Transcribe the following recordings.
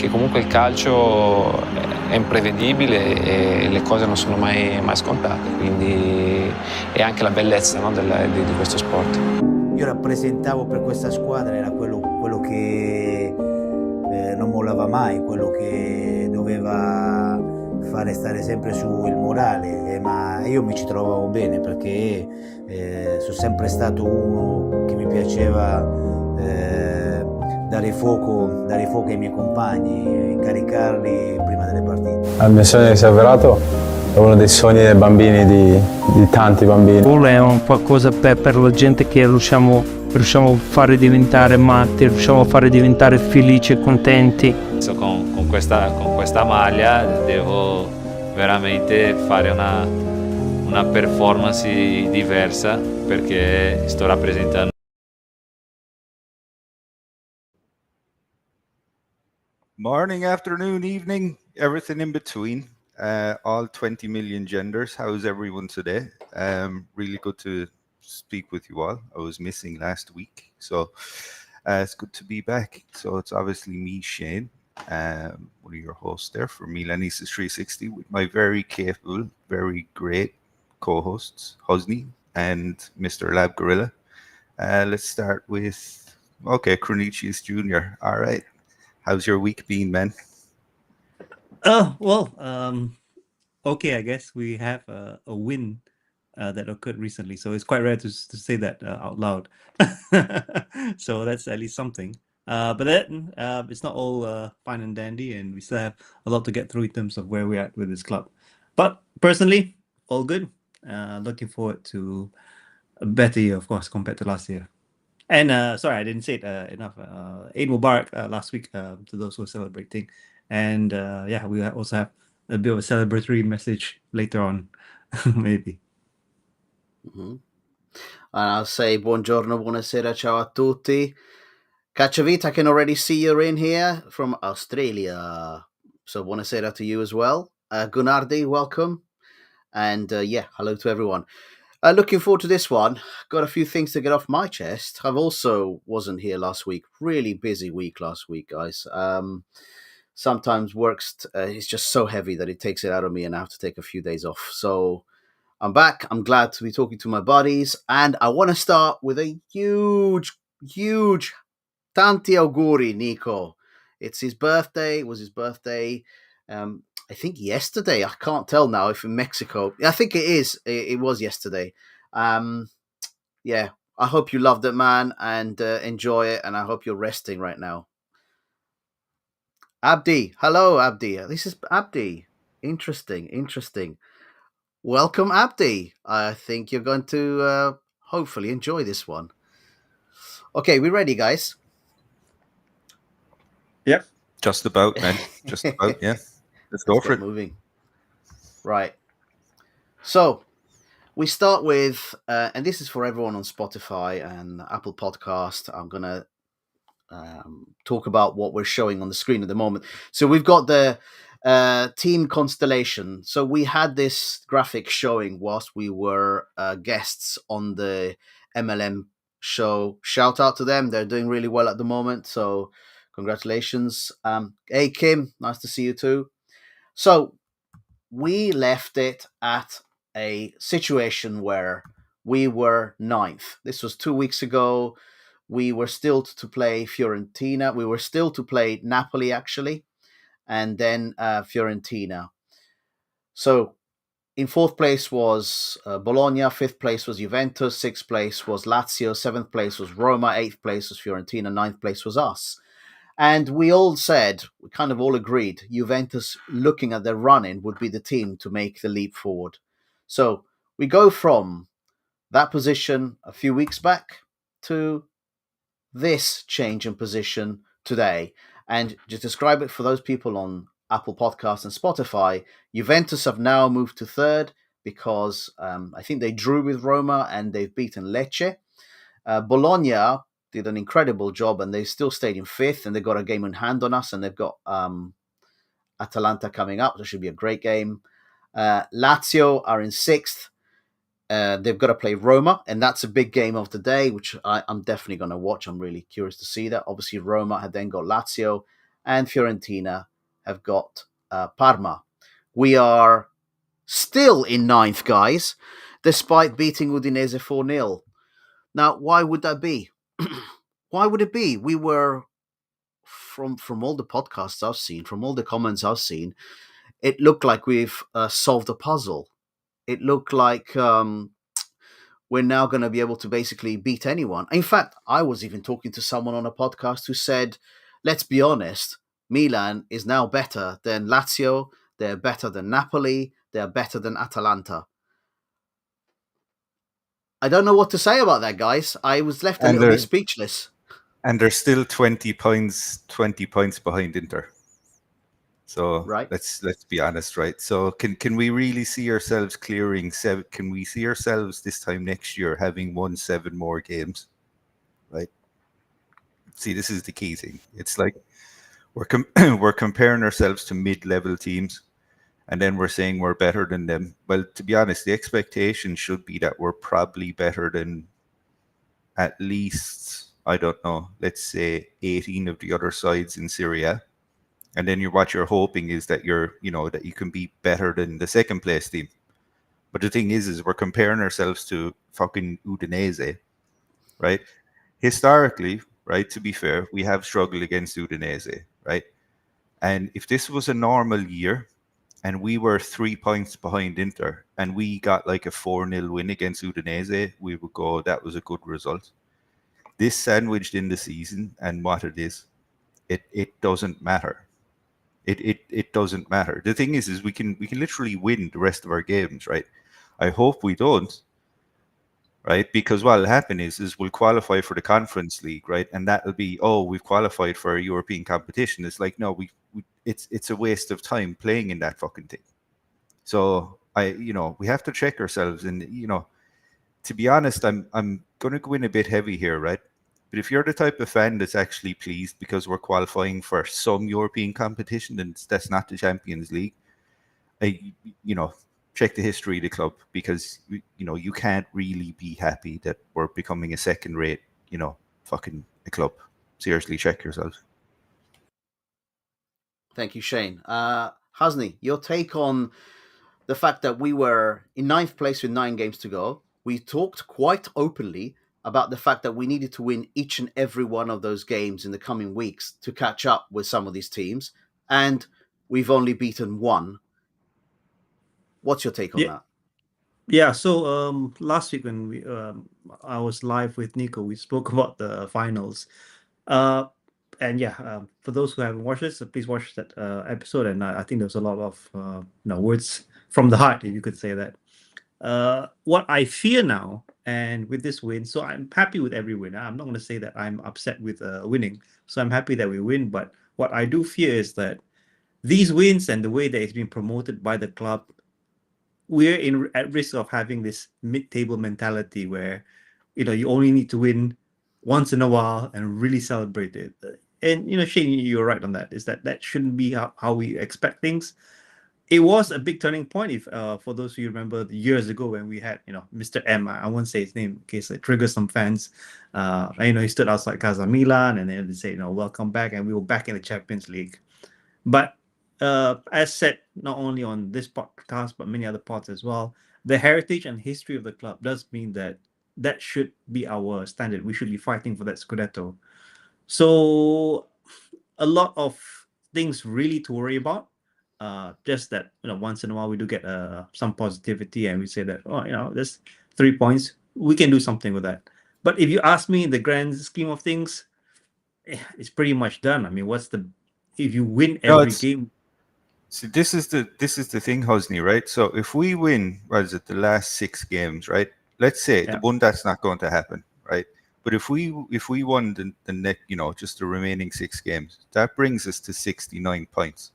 che comunque il calcio è imprevedibile e le cose non sono mai scontate, quindi è anche la bellezza, no, di questo sport. Io rappresentavo per questa squadra, era quello che non mollava mai, quello che doveva fare stare sempre su il morale, ma io mi ci trovavo bene perché sono sempre stato uno che mi piaceva dare fuoco ai miei compagni, caricarli prima delle partite. Il mio sogno si è avverato, è uno dei sogni dei bambini, di tanti bambini. Gol è un qualcosa per la gente che riusciamo a fare diventare matti, riusciamo a fare diventare felici e contenti. Con questa maglia devo veramente fare una performance diversa perché sto rappresentando. Morning, afternoon, evening, everything in between, all 20 million genders. How's everyone today? Really good to speak with you all. I was missing last week, so it's good to be back. So it's obviously me, Shane, one of your hosts there for Milanese 360 with my very capable, very great co-hosts, Hosni and Mr. Lab Gorilla. Let's start with, Chronicius Jr. All right. How's your week been, man? Okay, I guess we have a win that occurred recently, so it's quite rare to say that out loud. So that's at least something. But then it's not all fine and dandy, and we still have a lot to get through in terms of where we're at with this club. But personally, all good. Looking forward to a better year, of course, compared to last year. And sorry, I didn't say it enough. Eid Mubarak last week to those who are celebrating. And we also have a bit of a celebratory message later on, maybe. Mm-hmm. And I'll say buongiorno, buonasera, ciao a tutti. Cacciavita, I can already see you're in here from Australia. So buonasera to you as well. Gunnardi, welcome. And hello to everyone. Looking forward to this one. Got a few things to get off my chest. I've also wasn't here last week. Really busy week last week, guys. Sometimes work's is just so heavy that it takes it out of me and I have to take a few days off. So I'm back. I'm glad to be talking to my buddies. And I want to start with a huge tanti auguri, Nico. It's his birthday. It was his birthday. I think yesterday. I can't tell now if in Mexico. I think it is. It was yesterday. I hope you loved it, man, and enjoy it. And I hope you're resting right now. Abdi. Hello, Abdi. This is Abdi. Interesting. Welcome, Abdi. I think you're going to hopefully enjoy this one. Okay, we ready, guys? Yep. Just about, man. Just about, yeah. Let's go for it. Moving. Right. So we start with, and this is for everyone on Spotify and Apple Podcast. I'm going to talk about what we're showing on the screen at the moment. So we've got the team constellation. So we had this graphic showing whilst we were guests on the MLM show. Shout out to them. They're doing really well at the moment. So congratulations. Hey, Kim, nice to see you too. So we left it at a situation where we were 9th. This was 2 weeks ago. We were still to play Fiorentina. We were still to play Napoli, actually, and then Fiorentina. So in 4th place was Bologna, 5th place was Juventus, 6th place was Lazio, 7th place was Roma, 8th place was Fiorentina, 9th place was us. And we all said, we kind of all agreed, Juventus, looking at their run-in, would be the team to make the leap forward. So we go from that position a few weeks back to this change in position today. And just describe it for those people on Apple Podcasts and Spotify. Juventus have now moved to 3rd because I think they drew with Roma and they've beaten Lecce. Bologna did an incredible job and they still stayed in 5th and they've got a game in hand on us and they've got Atalanta coming up. That should be a great game. Lazio are in 6th. They've got to play Roma and that's a big game of the day, which I'm definitely going to watch. I'm really curious to see that. Obviously, Roma had then got Lazio and Fiorentina have got Parma. We are still in 9th, guys, despite beating Udinese 4-0. Now, why would that be? Why would it be? We were, from all the podcasts I've seen, from all the comments I've seen, it looked like we've solved a puzzle. It looked like we're now going to be able to basically beat anyone. In fact, I was even talking to someone on a podcast who said, let's be honest, Milan is now better than Lazio, they're better than Napoli, they're better than Atalanta. I don't know what to say about that, guys. I was left a little bit speechless. And they're still 20 points behind Inter. So right. let's be honest, right? So can we really see ourselves clearing 7? Can we see ourselves this time next year having won 7 more games, right? See, this is the key thing. It's like we're comparing ourselves to mid-level teams, and then we're saying we're better than them. Well, to be honest, the expectation should be that we're probably better than at least, I don't know, let's say 18 of the other sides in Serie A. And then what you're hoping is that that you can be better than the second place team. But the thing is we're comparing ourselves to fucking Udinese, right? Historically, right, to be fair, we have struggled against Udinese, right? And if this was a normal year and we were 3 points behind Inter and we got like a 4-0 win against Udinese, we would go, that was a good result. This sandwiched in the season and what it is, it doesn't matter. It doesn't matter. The thing is we can literally win the rest of our games, right? I hope we don't, right? Because what will happen is we'll qualify for the Conference League, right? And that'll be, we've qualified for a European competition. It's like, no, it's a waste of time playing in that fucking thing. So we have to check ourselves. And to be honest, I'm going to go in a bit heavy here, right? But if you're the type of fan that's actually pleased because we're qualifying for some European competition and that's not the Champions League, check the history of the club, because you can't really be happy that we're becoming a second-rate, fucking a club. Seriously, check yourselves. Thank you, Shane. Hasni, your take on the fact that we were in 9th place with 9 games to go. We talked quite openly about the fact that we needed to win each and every one of those games in the coming weeks to catch up with some of these teams, and we've only beaten 1. What's your take on that? Yeah, so last week when I was live with Nico, we spoke about the finals. For those who haven't watched this, please watch that episode. And I think there's a lot of words from the heart, if you could say that. What I fear now, and with this win, so I'm happy with every win. I'm not going to say that I'm upset with winning. So I'm happy that we win. But what I do fear is that these wins and the way that it's been promoted by the club, we're at risk of having this mid-table mentality where, you only need to win once in a while and really celebrate it. And, Shane, you're right on that, is that shouldn't be how we expect things. It was a big turning point, if for those of you remember years ago when we had, Mr. M, I won't say his name in case it triggers some fans. He stood outside Casa Milan and then they say, welcome back, and we were back in the Champions League. But as said, not only on this podcast, but many other pods as well, the heritage and history of the club does mean that should be our standard. We should be fighting for that Scudetto. So a lot of things really to worry about. Just that, once in a while we do get some positivity and we say that, there's 3 points, we can do something with that. But if you ask me, in the grand scheme of things, it's pretty much done. I mean, if you win every game? So this is the thing, Hosni, right? So if we win, the last 6 games, right? Let's say the one that's not going to happen, right? But if we won the next, just the remaining 6 games, that brings us to 69 points.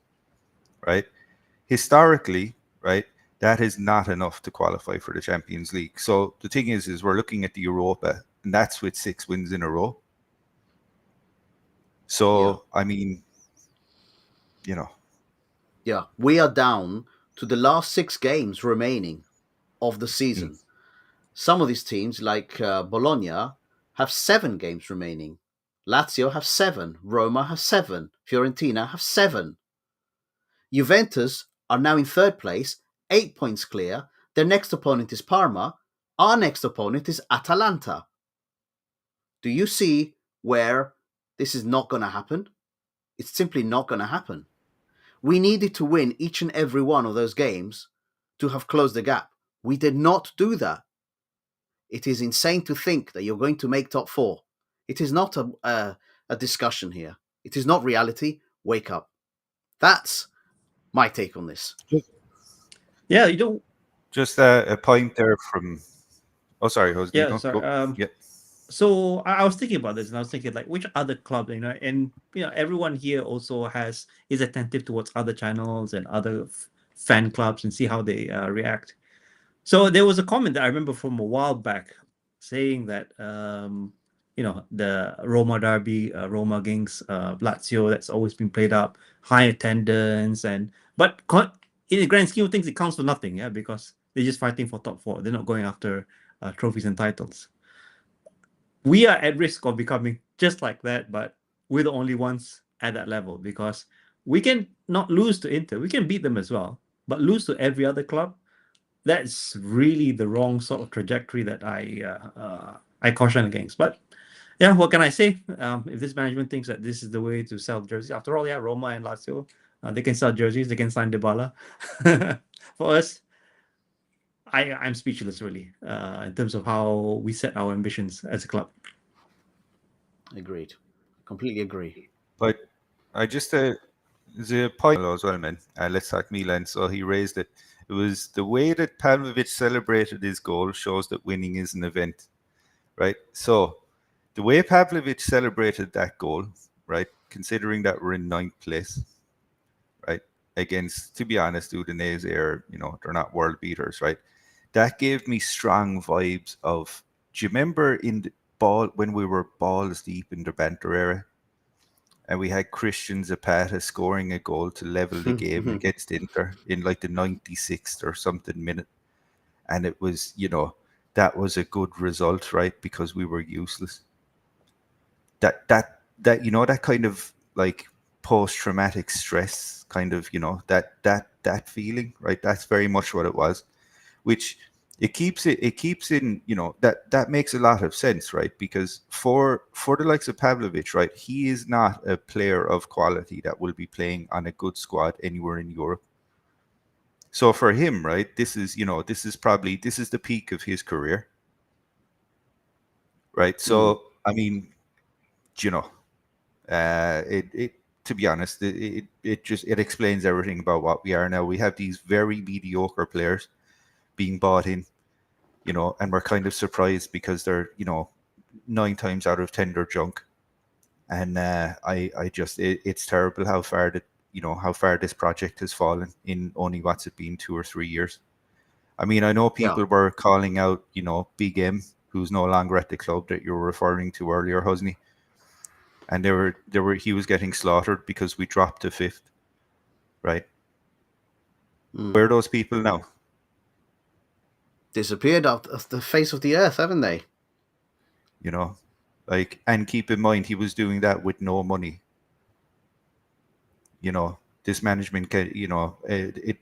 Right? Historically, right, that is not enough to qualify for the Champions League. So the thing is we're looking at the Europa, and that's with 6 wins in a row. So, I mean, Yeah, we are down to the last 6 games remaining of the season. Some of these teams, like Bologna, have 7 games remaining. Lazio have 7. Roma have 7. Fiorentina have 7. Juventus are now in third place, 8 points clear. Their next opponent is Parma. Our next opponent is Atalanta. Do you see where this is not going to happen? It's simply not going to happen. We needed to win each and every one of those games to have closed the gap. We did not do that. It is insane to think that you're going to make top 4. It is not a discussion here. It is not reality. Wake up. That's my take on this. Yeah, you don't. Just a point there from. Oh, sorry, Jose. Yeah, No, sorry. go. Yeah. So I was thinking about this, and I was thinking like, which other club, and everyone here also is attentive towards other channels and other fan clubs and see how they react. So there was a comment that I remember from a while back saying that the Roma derby, Roma against Lazio, that's always been played up, high attendance, but in the grand scheme of things, it counts for nothing, yeah, because they're just fighting for top 4. They're not going after trophies and titles. We are at risk of becoming just like that, but we're the only ones at that level because we can not lose to Inter. We can beat them as well, but lose to every other club, that's really the wrong sort of trajectory that I caution against. But yeah, what can I say? If this management thinks that this is the way to sell jerseys, after all, yeah, Roma and Lazio, they can sell jerseys, they can sign Dybala. For us, I'm speechless, really, in terms of how we set our ambitions as a club. Agreed. Completely agree. But I just there's a point as well, man. Let's talk Milan. So he raised it. It was the way that Pavlovic celebrated his goal shows that winning is an event, right? So the way Pavlovic celebrated that goal, right, considering that we're in 9th place, right, against, to be honest, Udinese are, they're not world beaters, right? That gave me strong vibes of, do you remember in the ball when we were balls deep in the banter era? And we had Christian Zapata scoring a goal to level the game against Inter in like the 96th or something minute. And it was, that was a good result, right? Because we were useless. That kind of like post-traumatic stress kind of, that feeling, right? That's very much what it was, which it keeps in, that makes a lot of sense, right? Because for the likes of Pavlovic, right, he is not a player of quality that will be playing on a good squad anywhere in Europe. So for him, right, this is the peak of his career, right? So I mean, it to be honest, it explains everything about what we are now. We have these very mediocre players being bought in, and we're kind of surprised because they're, 9 times out of 10 they're junk. And it's terrible how far this project has fallen in only what's it been 2 or 3 years. I mean, I know people were calling out, Big M, who's no longer at the club that you were referring to earlier, Hosni. And he was getting slaughtered because we dropped to 5th, right? Where are those people now? Disappeared off the face of the earth, haven't they? And keep in mind, he was doing that with no money. This management can, the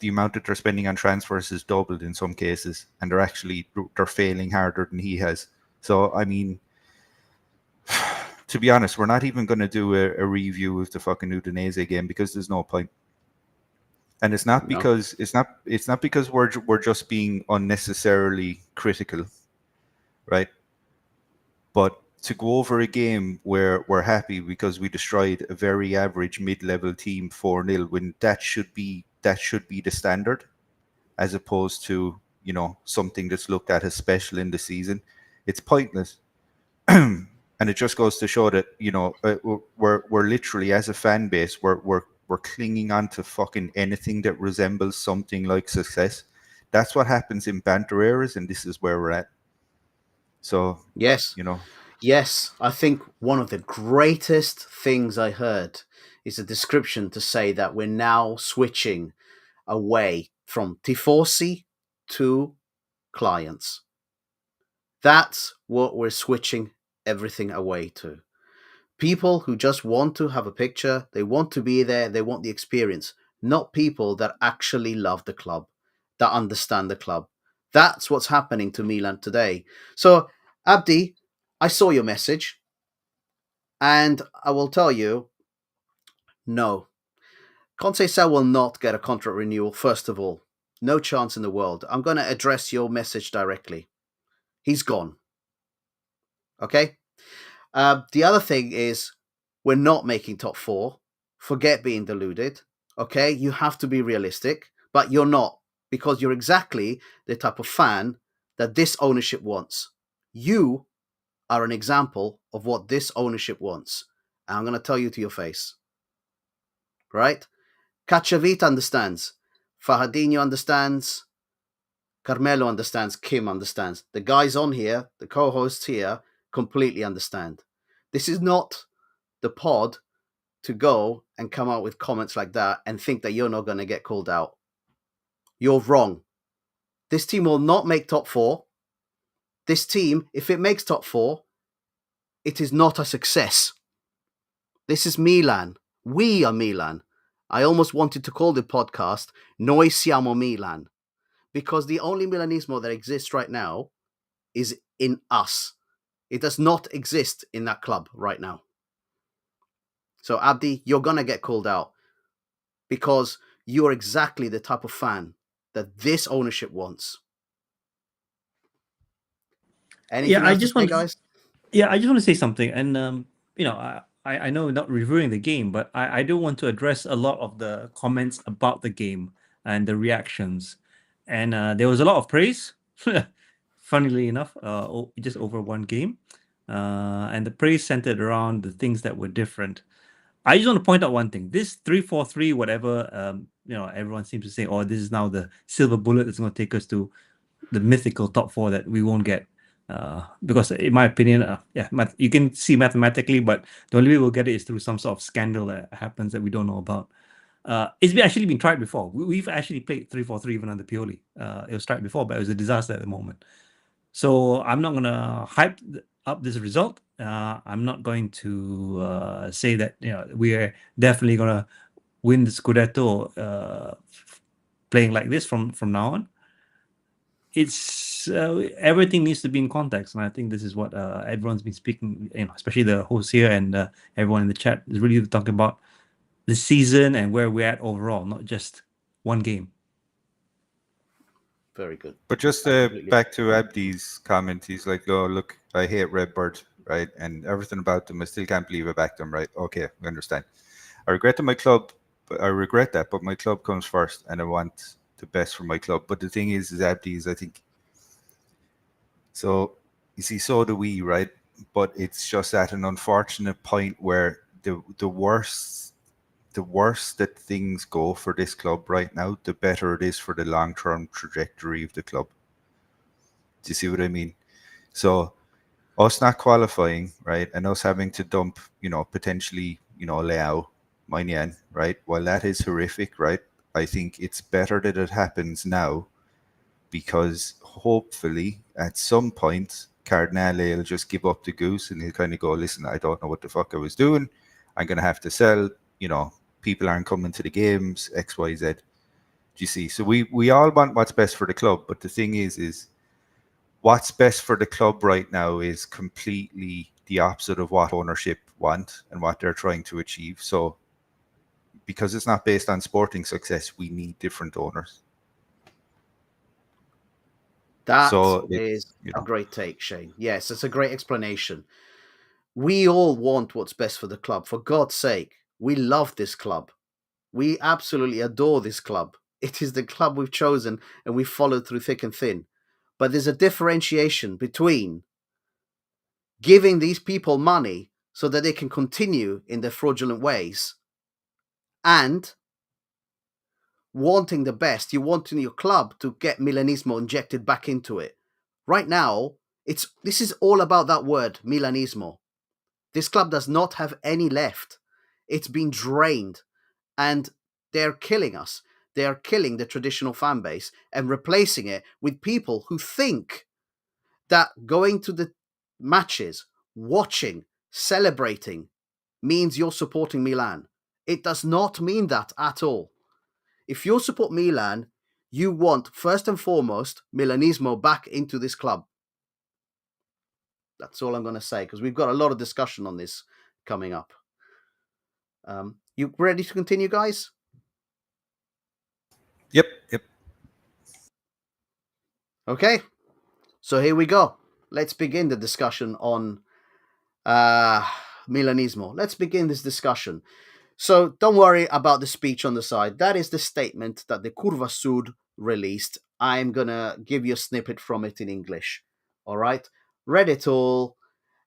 amount that they're spending on transfers is doubled in some cases, and they're failing harder than he has. So, I mean, to be honest, we're not even going to do a review of the fucking Udinese game because there's no point. And it's not because it's not because we're just being unnecessarily critical, right? But to go over a game where we're happy because we destroyed a very average mid-level team 4-0, when that should be the standard, as opposed to something that's looked at as special in the season, it's pointless. And it just goes to show that we're literally, as a fan base, we're clinging on to fucking anything that resembles something like success. That's what happens in banter eras, and this is where we're at. So yes, yes, I think one of the greatest things I heard is a description to say that we're now switching away from tifosi to clients. That's what we're switching everything away to. People who just want to have a picture, they want to be there, they want the experience, not people that actually love the club, that understand the club. That's what's happening to Milan today. So, Abdi, I saw your message, and I will tell you, no. Conceição will not get a contract renewal, first of all. No chance in the world. I'm going to address your message directly. He's gone. Okay? The other thing is, we're not making top 4. Forget being deluded. Okay? You have to be realistic, but you're not, because you're exactly the type of fan that this ownership wants. You are an example of what this ownership wants. And I'm going to tell you to your face. Right? Cacciavite understands. Fahadinho understands. Carmelo understands. Kim understands. The guys on here, the co-hosts here, completely understand. This is not the pod to go and come out with comments like that and think that you're not going to get called out. You're wrong. This team will not make top 4. This team, if it makes top 4, it is not a success. This is Milan. We are Milan. I almost wanted to call the podcast Noi siamo Milan, because the only Milanismo that exists right now is in us. It does not exist in that club right now. So, Abdi, you're going to get called out because you're exactly the type of fan that this ownership wants. Anything else to say, guys? Yeah, I just want to say something. And, I know we're not reviewing the game, but I do want to address a lot of the comments about the game and the reactions. And there was a lot of praise, funnily enough, just over one game. And the praise centered around the things that were different. I just want to point out one thing. This 3-4-3, whatever, everyone seems to say, oh, this is now the silver bullet that's going to take us to the mythical top 4 that we won't get. Because in my opinion, you can see mathematically, but the only way we'll get it is through some sort of scandal that happens that we don't know about. It's actually been tried before. We've actually played 3-4-3 even under Pioli. It was tried before, but it was a disaster at the moment. So I'm not going to hype up this result. I'm not going to say that we are definitely going to win the Scudetto playing like this from now on. It's everything needs to be in context, and I think this is what everyone's been speaking, especially the hosts here and everyone in the chat is really talking about the season and where we're at overall, not just one game. Very good. But just back to Abdi's comment, he's like, "Oh, look, I hate Redbird, right? And everything about them, I still can't believe I backed them, right? Okay, we understand. I regret that my club, but my club comes first, and I want the best for my club. But the thing is Abdi's, I think, so you see, so do we, right? But it's just at an unfortunate point where the worse that things go for this club right now, the better it is for the long-term trajectory of the club. Do you see what I mean? So us not qualifying, right, and us having to dump, potentially, Leao, Maignan, right? While that is horrific, right, I think it's better that it happens now, because hopefully at some point Cardinale will just give up the goose and he'll kind of go, listen, I don't know what the fuck I was doing. I'm going to have to sell, people aren't coming to the games, X, Y, Z. Do you see? So we all want what's best for the club, but the thing is what's best for the club right now is completely the opposite of what ownership want and what they're trying to achieve. So because it's not based on sporting success, we need different owners. That is a great take, Shane. Yes, it's a great explanation. We all want what's best for the club. For God's sake, we love this club. We absolutely adore this club. It is the club we've chosen and we've followed through thick and thin. But there's a differentiation between giving these people money so that they can continue in their fraudulent ways and wanting the best. You want your club to get Milanismo injected back into it. Right now, this is all about that word, Milanismo. This club does not have any left. It's been drained, and they're killing us. They are killing the traditional fan base and replacing it with people who think that going to the matches watching, celebrating means you're supporting Milan. It does not mean that at all. If you support Milan, you want, first and foremost, Milanismo back into this club. That's all I'm going to say, because we've got a lot of discussion on this coming up. You ready to continue, guys? Yep. Okay, so here we go. Let's begin the discussion on Milanismo. Let's begin this discussion. So don't worry about the speech on the side. That is the statement that the Curva Sud released. I'm going to give you a snippet from it in English. All right? Read it all.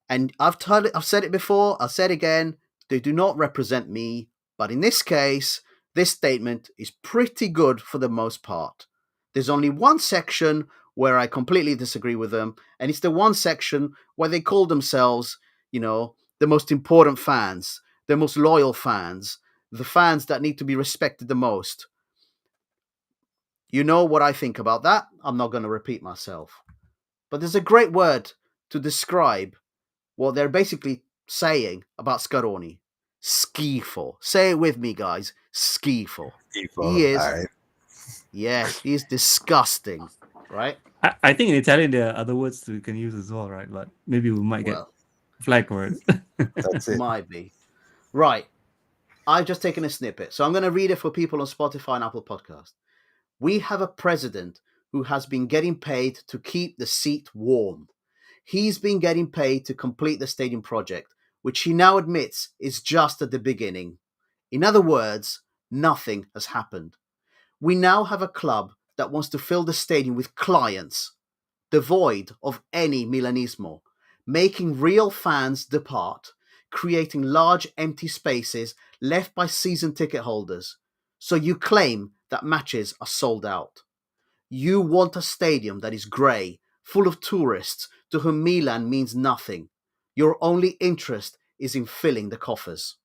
And I've said it before. I'll say it again. They do not represent me. But in this case, this statement is pretty good for the most part. There's only one section where I completely disagree with them. And it's the one section where they call themselves, the most important fans, the most loyal fans, the fans that need to be respected the most. You know what I think about that. I'm not going to repeat myself. But there's a great word to describe what they're basically saying about Scaroni. Schifo. Say it with me, guys. Schifo. He is. All right. Yes, he's disgusting, right? I think in Italian there are other words we can use as well, right? But maybe we might get flag for it. That's it. Might be. Right. I've just taken a snippet. So I'm going to read it for people on Spotify and Apple Podcast. We have a president who has been getting paid to keep the seat warm. He's been getting paid to complete the stadium project, which he now admits is just at the beginning. In other words, nothing has happened. We now have a club that wants to fill the stadium with clients, devoid of any Milanismo, making real fans depart, creating large empty spaces left by season ticket holders. So you claim that matches are sold out. You want a stadium that is grey, full of tourists to whom Milan means nothing. Your only interest is in filling the coffers.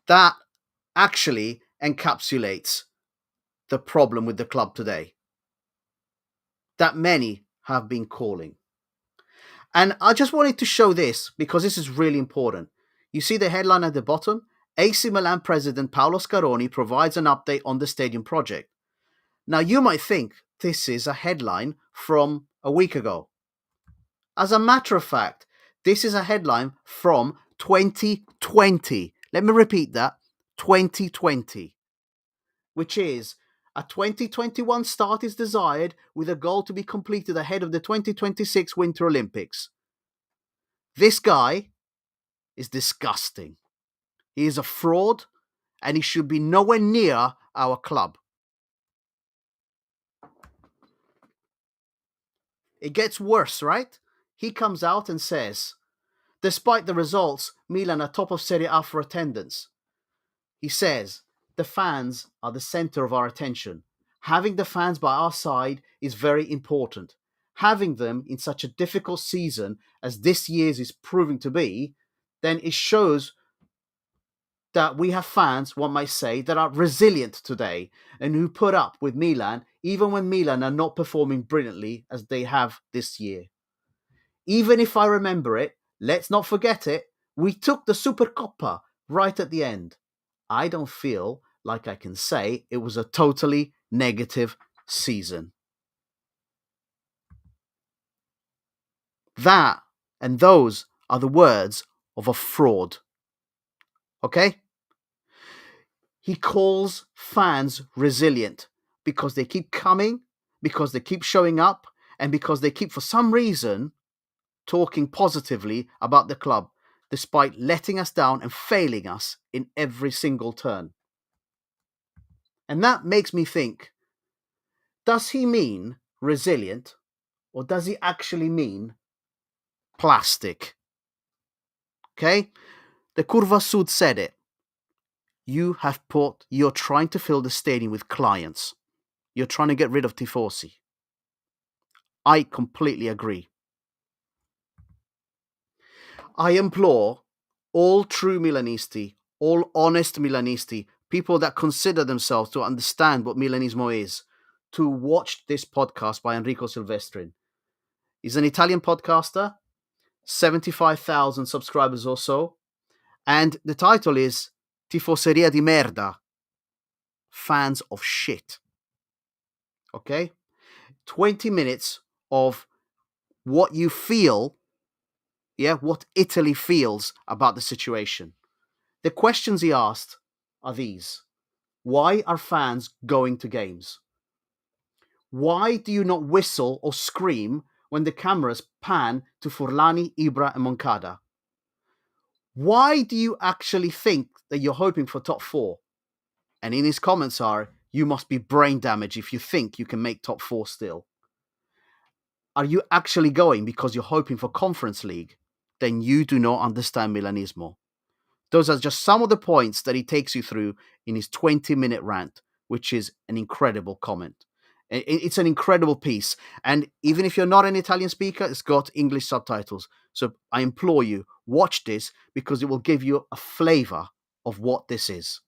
That actually encapsulates the problem with the club today that many have been calling. And I just wanted to show this because this is really important. You see the headline at the bottom? AC Milan president Paolo Scaroni provides an update on the stadium project. Now you might think this is a headline from a week ago. As a matter of fact, this is a headline from 2020. Let me repeat that. 2020. Which is a 2021 start is desired with a goal to be completed ahead of the 2026 Winter Olympics. This guy is disgusting. He is a fraud and he should be nowhere near our club. It gets worse, right? He comes out and says, despite the results, Milan are top of Serie A for attendance. He says, the fans are the center of our attention. Having the fans by our side is very important. Having them in such a difficult season as this year's is proving to be, then it shows that we have fans, one might say, that are resilient today and who put up with Milan even when Milan are not performing brilliantly as they have this year. Even if I remember it, let's not forget it, we took the Supercoppa right at the end. I don't feel like I can say it was a totally negative season. That and those are the words of a fraud. Okay? He calls fans resilient because they keep coming, because they keep showing up, and because they keep, for some reason, talking positively about the club, despite letting us down and failing us in every single turn. And that makes me think, does he mean resilient, or does he actually mean plastic? Okay? The Curva Sud said it. You're trying to fill the stadium with clients. You're trying to get rid of Tifosi. I completely agree. I implore all true Milanisti, all honest Milanisti, people that consider themselves to understand what Milanismo is, to watch this podcast by Enrico Silvestrin. He's an Italian podcaster. 75,000 subscribers or so. And the title is Tifoseria di merda, fans of shit. Okay? 20 minutes of what you feel, what Italy feels about the situation. The questions he asked are these. Why are fans going to games? Why do you not whistle or scream when the cameras pan to Furlani, Ibra, and Moncada? Why do you actually think that you're hoping for top 4? And in his comments are, you must be brain damaged if you think you can make top 4 still. Are you actually going because you're hoping for Conference League? Then you do not understand Milanismo. Those are just some of the points that he takes you through in his 20-minute rant, which is an incredible comment. It's an incredible piece. And even if you're not an Italian speaker, it's got English subtitles. So I implore you, watch this because it will give you a flavor of what this is,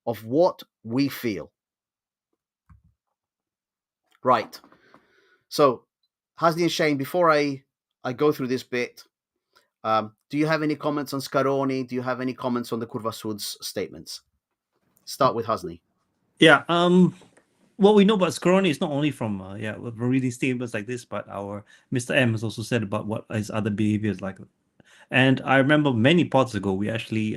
of what we feel. Right. So, Hasni and Shane, before I go through this bit, do you have any comments on Scaroni? Do you have any comments on the Curva Sud's statements? Start with Hasni. Yeah. What we know about Scaroni is not only from reading statements like this, but our Mr. M has also said about what his other behaviors like. And I remember many pods ago, we actually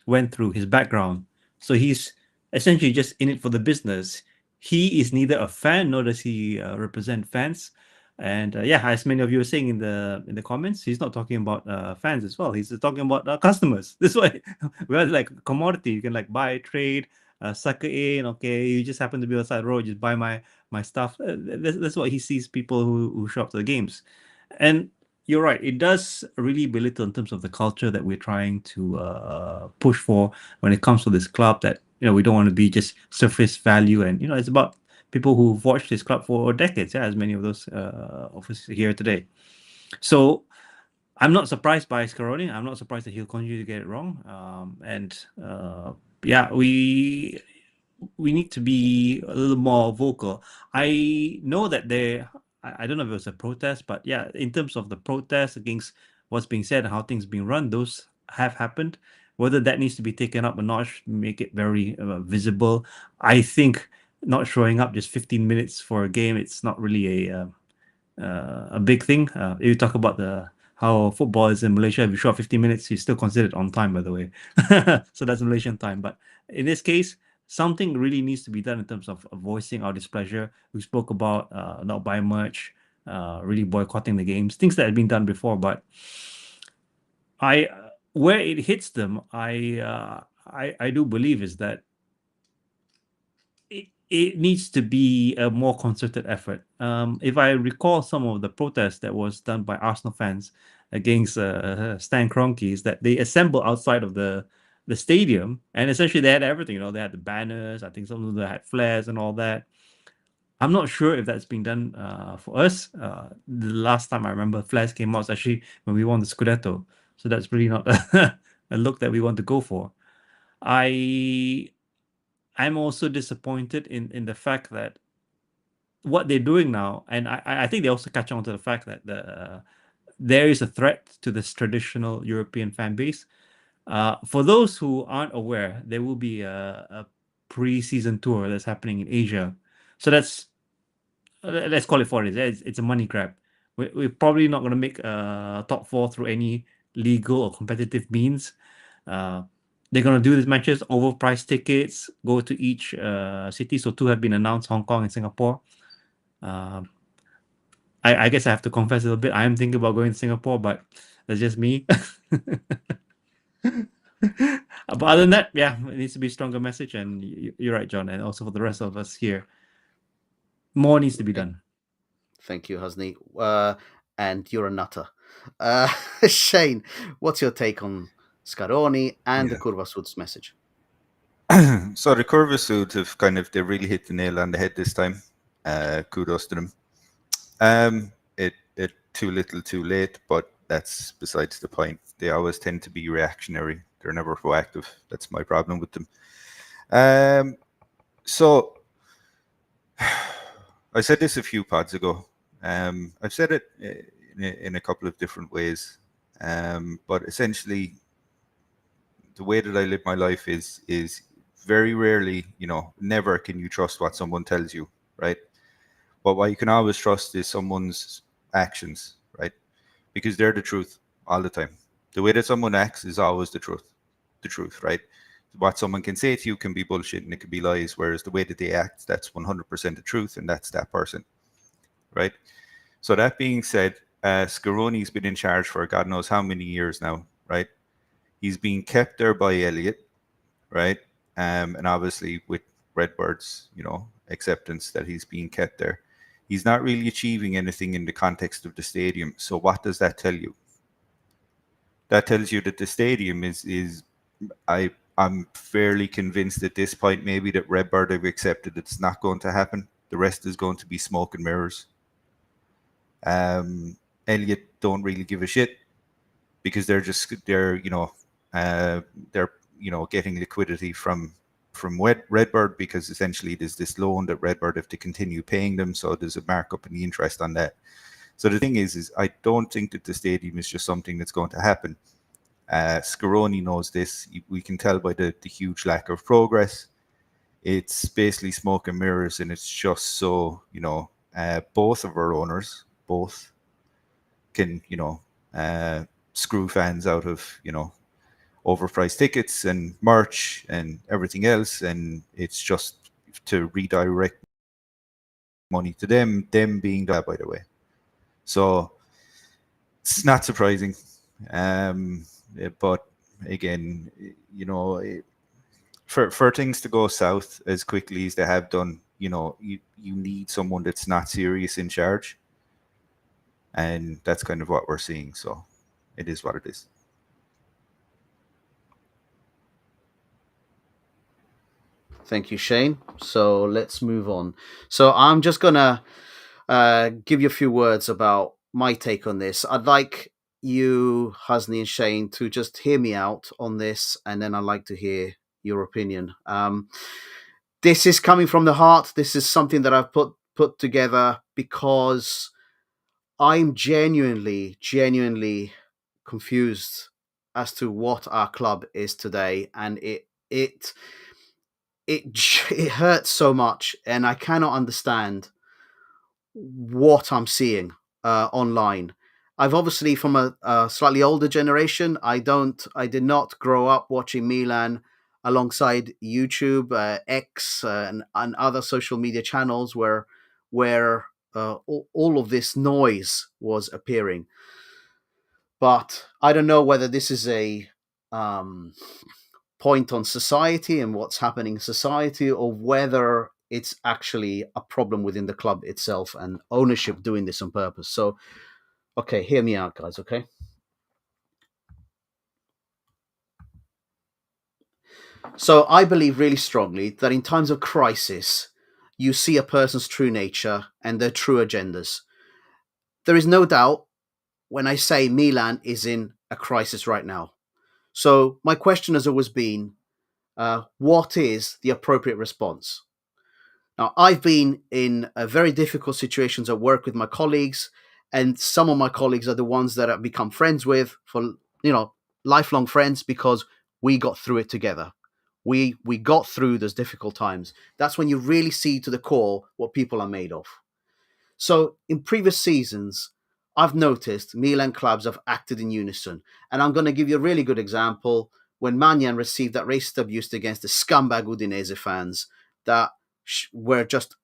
went through his background. So he's essentially just in it for the business. He is neither a fan nor does he represent fans. And as many of you are saying in the comments, he's not talking about fans as well. He's talking about customers. This is why we are like a commodity. You can like buy, trade, sucker in. Okay, you just happen to be outside the road, just buy my stuff. That's what he sees people who shop to the games. And you're right. It does really belittle in terms of the culture that we're trying to push for when it comes to this club. That we don't want to be just surface value, and it's about people who've watched this club for decades. Yeah, as many of those of us here today. So I'm not surprised by Scaroni. I'm not surprised that he'll continue to get it wrong. We need to be a little more vocal. I know that I don't know if it was a protest, but yeah, in terms of the protest against what's being said and how things being run, those have happened. Whether that needs to be taken up a notch, make it very visible. I think not showing up just 15 minutes for a game, it's not really a big thing. If you talk about how football is in Malaysia, if you show up 15 minutes, you're still considered on time, by the way. So that's Malaysian time. But in this case, something really needs to be done in terms of voicing our displeasure. We spoke about not buying merch, really boycotting the games, things that had been done before. But where it hits them, I do believe is that it needs to be a more concerted effort. If I recall some of the protests that was done by Arsenal fans against Stan Kroenke, is that they assembled outside of the stadium, and essentially they had everything. They had the banners. I think some of them had flares and all that. I'm not sure if that's been done for us. The last time I remember flares came out was actually when we won the Scudetto. So that's really not a look that we want to go for. I'm also disappointed in the fact that what they're doing now, and I think they also catch on to the fact that there is a threat to this traditional European fan base. For those who aren't aware, there will be a pre-season tour that's happening in Asia. So let's call it for it. It's a money grab. We're probably not going to make top 4 through any legal or competitive means. They're going to do these matches, overpriced tickets, go to each city. So 2 have been announced, Hong Kong and Singapore. I guess I have to confess a little bit. I am thinking about going to Singapore, but that's just me. But other than that, it needs to be a stronger message. And you're right, John, and also for the rest of us here, more needs to be done. Thank you, Hasni. And you're a nutter. Shane, what's your take on Scaroni and the Curva Sud's message? So the Curva Sud they really hit the nail on the head this time. Kudos to them. It too little, too late, but that's besides the point. They always tend to be reactionary. They're never proactive. That's my problem with them. So I said this a few pods ago. I've said it, in a couple of different ways. But essentially, the way that I live my life is very rarely, never can you trust what someone tells you, right? But what you can always trust is someone's actions, right? Because they're the truth all the time. The way that someone acts is always the truth, right? What someone can say to you can be bullshit and it can be lies, whereas the way that they act, that's 100% the truth, and that's that person, right? So that being said, Scaroni's been in charge for God knows how many years now, right? He's being kept there by Elliot, right? And obviously with Redbird's, acceptance that he's being kept there. He's not really achieving anything in the context of the stadium. So what does that tell you? That tells you that the stadium I'm fairly convinced at this point maybe that Redbird have accepted it's not going to happen. The rest is going to be smoke and mirrors. Elliot don't really give a shit because they're getting liquidity from Redbird, because essentially there's this loan that Redbird have to continue paying them, so there's a markup in the interest on that. So the thing is I don't think that the stadium is just something that's going to happen. Scaroni knows this. We can tell by the huge lack of progress. It's basically smoke and mirrors, and it's just so, both of our owners, both can, screw fans out of, overpriced tickets and merch and everything else, and it's just to redirect money to them being that, by the way. So it's not surprising. But again, for things to go south as quickly as they have done, you need someone that's not serious in charge. And that's kind of what we're seeing. So it is what it is. Thank you, Shane. So let's move on. So I'm just going to give you a few words about my take on this. I'd like you, Hasni and Shane, to just hear me out on this, and then I'd like to hear your opinion. This is coming from the heart. This is something that I've put together because I'm genuinely confused as to what our club is today, and it hurts so much, and I cannot understand what I'm seeing online. I've obviously from a slightly older generation. I did not grow up watching Milan alongside YouTube, X, and other social media channels where all of this noise was appearing. But I don't know whether this is a point on society and what's happening in society, or whether it's actually a problem within the club itself and ownership doing this on purpose. So, okay, hear me out, guys, okay? So I believe really strongly that in times of crisis, you see a person's true nature and their true agendas. There is no doubt when I say Milan is in a crisis right now. So my question has always been, what is the appropriate response? Now, I've been in very difficult situations at work with my colleagues, and some of my colleagues are the ones that I've become friends with for, lifelong friends, because we got through it together. We got through those difficult times. That's when you really see to the core what people are made of. So in previous seasons, I've noticed Milan clubs have acted in unison. And I'm going to give you a really good example. When Maignan received that racist abuse against the scumbag Udinese fans that were just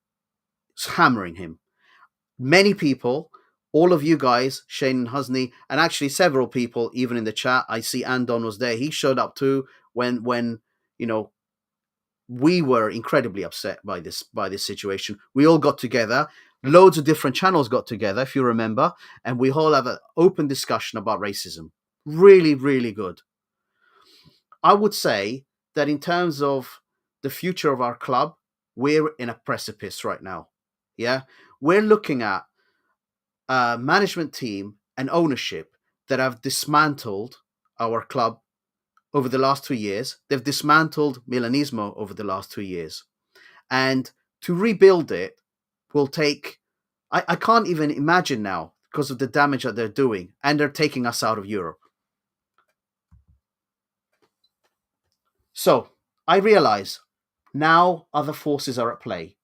hammering him. Many people, all of you guys, Shane and Hasni, and actually several people, even in the chat, I see Andon was there. He showed up too when we were incredibly upset by this situation. We all got together. Loads of different channels got together, if you remember, and we all have an open discussion about racism. Really, really good. I would say that in terms of the future of our club, we're in a precipice right now. Yeah, we're looking at a management team and ownership that have dismantled our club over the last 2 years. They've dismantled Milanismo over the last 2 years. And to rebuild it will take, I can't even imagine now, because of the damage that they're doing, and they're taking us out of Europe. So I realize now other forces are at play.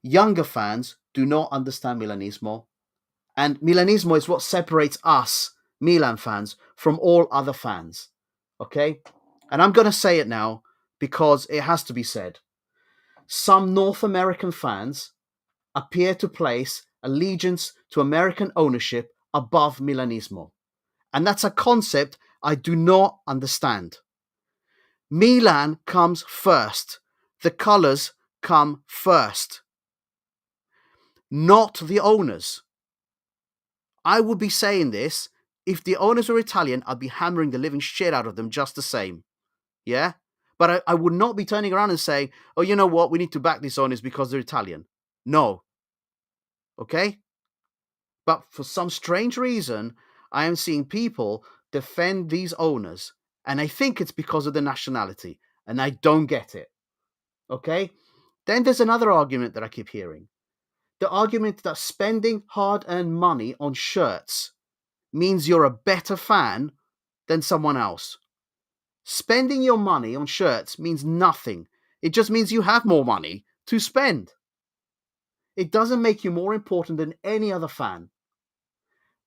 Younger fans do not understand Milanismo, and Milanismo is what separates us, Milan fans, from all other fans. Okay? And I'm going to say it now because it has to be said. Some North American fans appear to place allegiance to American ownership above Milanismo. And that's a concept I do not understand. Milan comes first. The colours come first, not the owners. I would be saying this. If the owners were Italian, I'd be hammering the living shit out of them just the same. Yeah? But I would not be turning around and saying, oh, you know what? We need to back these owners because they're Italian. No. Okay? But for some strange reason, I am seeing people defend these owners. And I think it's because of the nationality. And I don't get it. Okay? Then there's another argument that I keep hearing. The argument that spending hard-earned money on shirts means you're a better fan than someone else. Spending your money on shirts means nothing. It just means you have more money to spend. It doesn't make you more important than any other fan.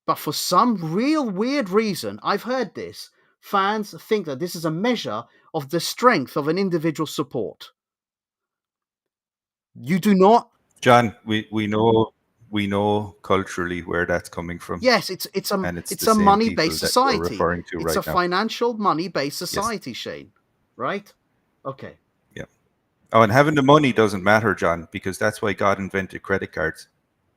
But for some real weird reason, I've heard this, fans think that this is a measure of the strength of an individual support. You do not. John, we know culturally where that's coming from. Yes, it's a money-based society. It's a financial money-based society, Shane. Right? Okay. Yeah. Oh, and having the money doesn't matter, John, because that's why God invented credit cards.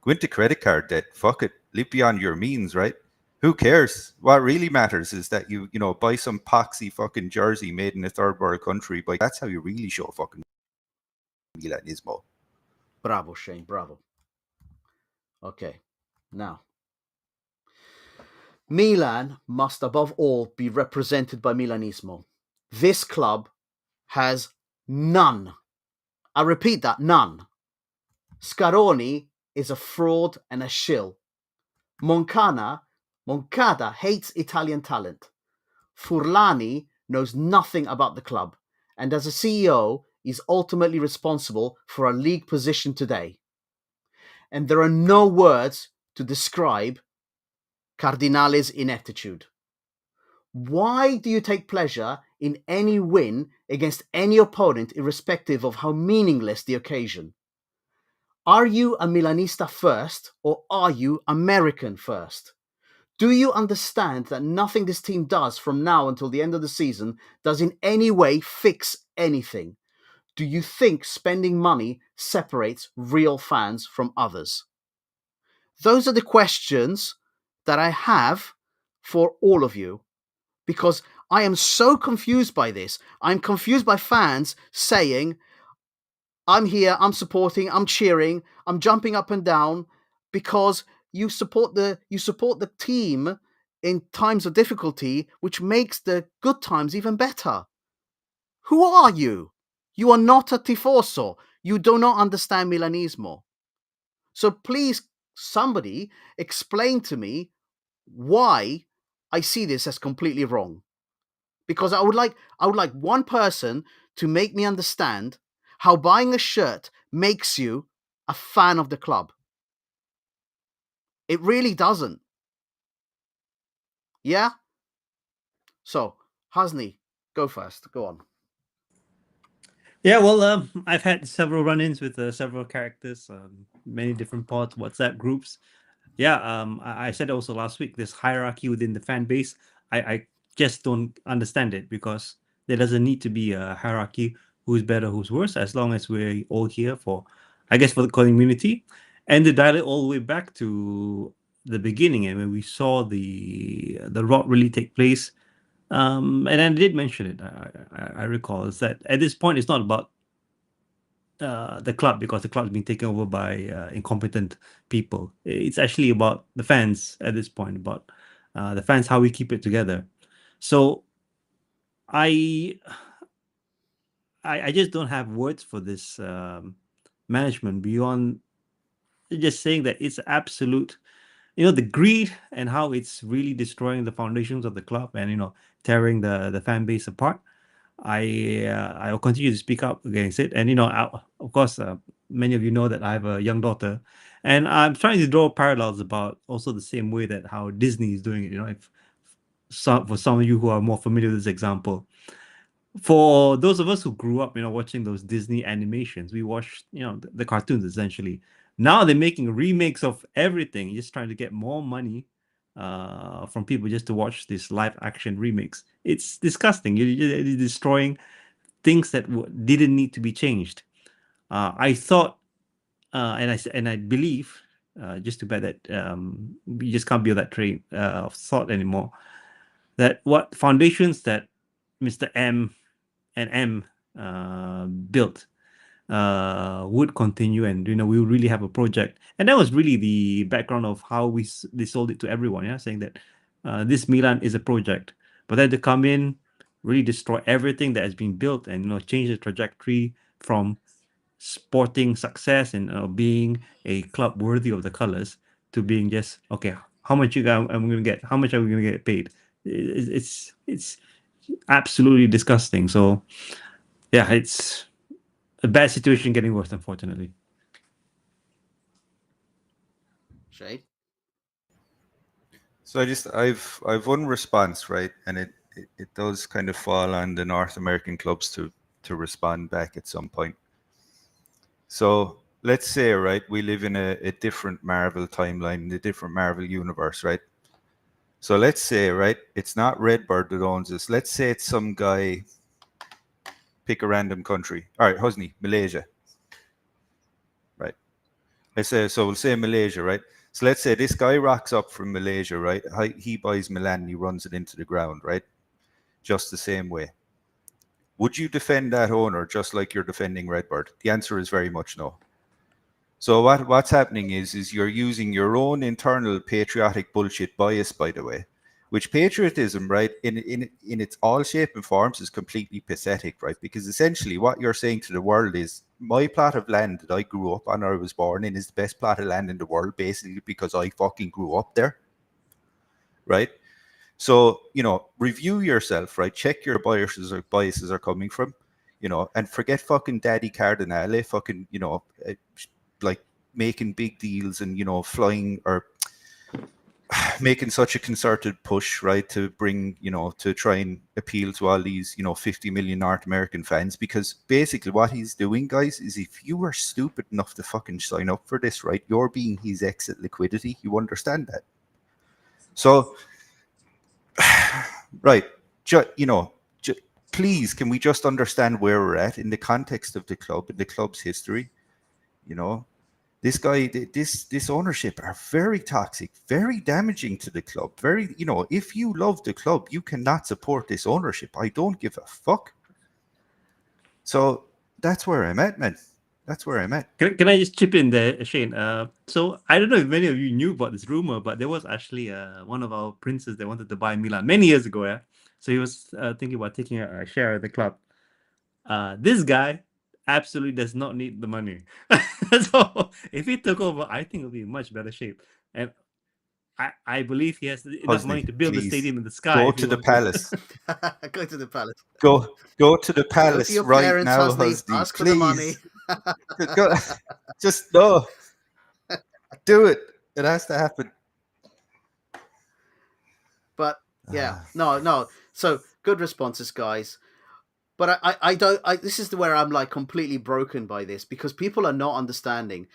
Go into credit card debt. Fuck it. Live beyond your means, right? Who cares? What really matters is that you buy some poxy fucking jersey made in a third world country. But that's how you really show fucking Milanismo. Bravo, Shane. Bravo. Okay. Now, Milan must above all be represented by Milanismo. This club has none. I repeat that, none. Scaroni is a fraud and a shill. Moncada hates Italian talent. Furlani knows nothing about the club, and as a CEO, is ultimately responsible for our league position today. And there are no words to describe Cardinale's ineptitude. Why do you take pleasure in any win against any opponent, irrespective of how meaningless the occasion? Are you a Milanista first, or are you American first? Do you understand that nothing this team does from now until the end of the season does in any way fix anything? Do you think spending money separates real fans from others? Those are the questions that I have for all of you, because I am so confused by this. I'm confused by fans saying, I'm here, I'm supporting, I'm cheering, I'm jumping up and down, because you support the team in times of difficulty, which makes the good times even better. Who are you? You are not a tifoso. You do not understand Milanismo. So please, somebody explain to me why I see this as completely wrong. Because I would like one person to make me understand how buying a shirt makes you a fan of the club. It really doesn't. Yeah? So, Hasni, go first. Go on. Yeah, well, I've had several run-ins with several characters, many different pods, WhatsApp groups. Yeah, I said also last week, this hierarchy within the fan base, I just don't understand it, because there doesn't need to be a hierarchy, who's better, who's worse, as long as we're all here for the community. And to dial it all the way back to the beginning, and when we saw the rot really take place, and I did mention it, I recall, is that at this point it's not about the club, because the club's been taken over by incompetent people. It's actually about the fans at this point, about the fans, how we keep it together. So I just don't have words for this management beyond just saying that it's absolute the greed and how it's really destroying the foundations of the club and tearing the fan base apart. I will continue to speak up against it. And of course, many of you know that I have a young daughter, and I'm trying to draw parallels about also the same way that how Disney is doing it. If for some of you who are more familiar with this example, for those of us who grew up, watching those Disney animations, we watched, the cartoons essentially. Now they're making remakes of everything, just trying to get more money from people just to watch these live action remakes. It's disgusting. You're destroying things that didn't need to be changed. I thought, and I believe, just too bad that we just can't be on that train of thought anymore. That what foundations that Mr. M and M built would continue, and we will really have a project. And that was really the background of how they sold it to everyone, saying that this Milan is a project. But then to come in, really destroy everything that has been built, and change the trajectory from sporting success and being a club worthy of the colors to being just, okay, how much I'm going to get? How much are we going to get paid? It's absolutely disgusting. So yeah, it's a bad situation getting worse, unfortunately. Shade? So I've one response, right, and it does kind of fall on the North American clubs to respond back at some point. So let's say, right, we live in a different Marvel timeline, a different Marvel universe, right? So let's say, right, it's not Redbird that owns this. Let's say it's some guy, pick a random country. All right, Husni, Malaysia. Right. We'll say Malaysia, right? So let's say this guy rocks up from Malaysia, right? He buys Milan and he runs it into the ground, right? Just the same way. Would you defend that owner just like you're defending Redbird? The answer is very much no. So what's happening is you're using your own internal patriotic bullshit bias, by the way, which patriotism, right, in its all shape and forms is completely pathetic, right? Because essentially what you're saying to the world is my plot of land that I grew up on or I was born in is the best plot of land in the world, basically because I fucking grew up there, right? So, review yourself, right? Check your biases are coming from, and forget fucking Daddy Cardinale, fucking, like making big deals and, flying or making such a concerted push, right, to bring, to try and appeal to all these, 50 million North American fans. Because basically what he's doing, guys, is if you are stupid enough to fucking sign up for this, right, you're being his exit liquidity. You understand that? So, right, please, can we just understand where we're at in the context of the club, in the club's history? This guy, this ownership are very toxic, very damaging to the club. Very, if you love the club, you cannot support this ownership. I don't give a fuck. So that's where I'm at, man. That's where I'm at. Can I just chip in there, Shane? So I don't know if many of you knew about this rumor, but there was actually one of our princes that wanted to buy Milan many years ago. Yeah, so he was thinking about taking a share of the club. This guy absolutely does not need the money. So if he took over, I think it'll be in much better shape. And I believe he has enough money to build the stadium in the sky. Go to the palace. Go to the palace. Go to the palace right now, Husni. Ask for the money. Go, just no. Do it. It has to happen. But yeah, no. So good responses, guys. But I don't. This is where I'm like completely broken by this, because people are not understanding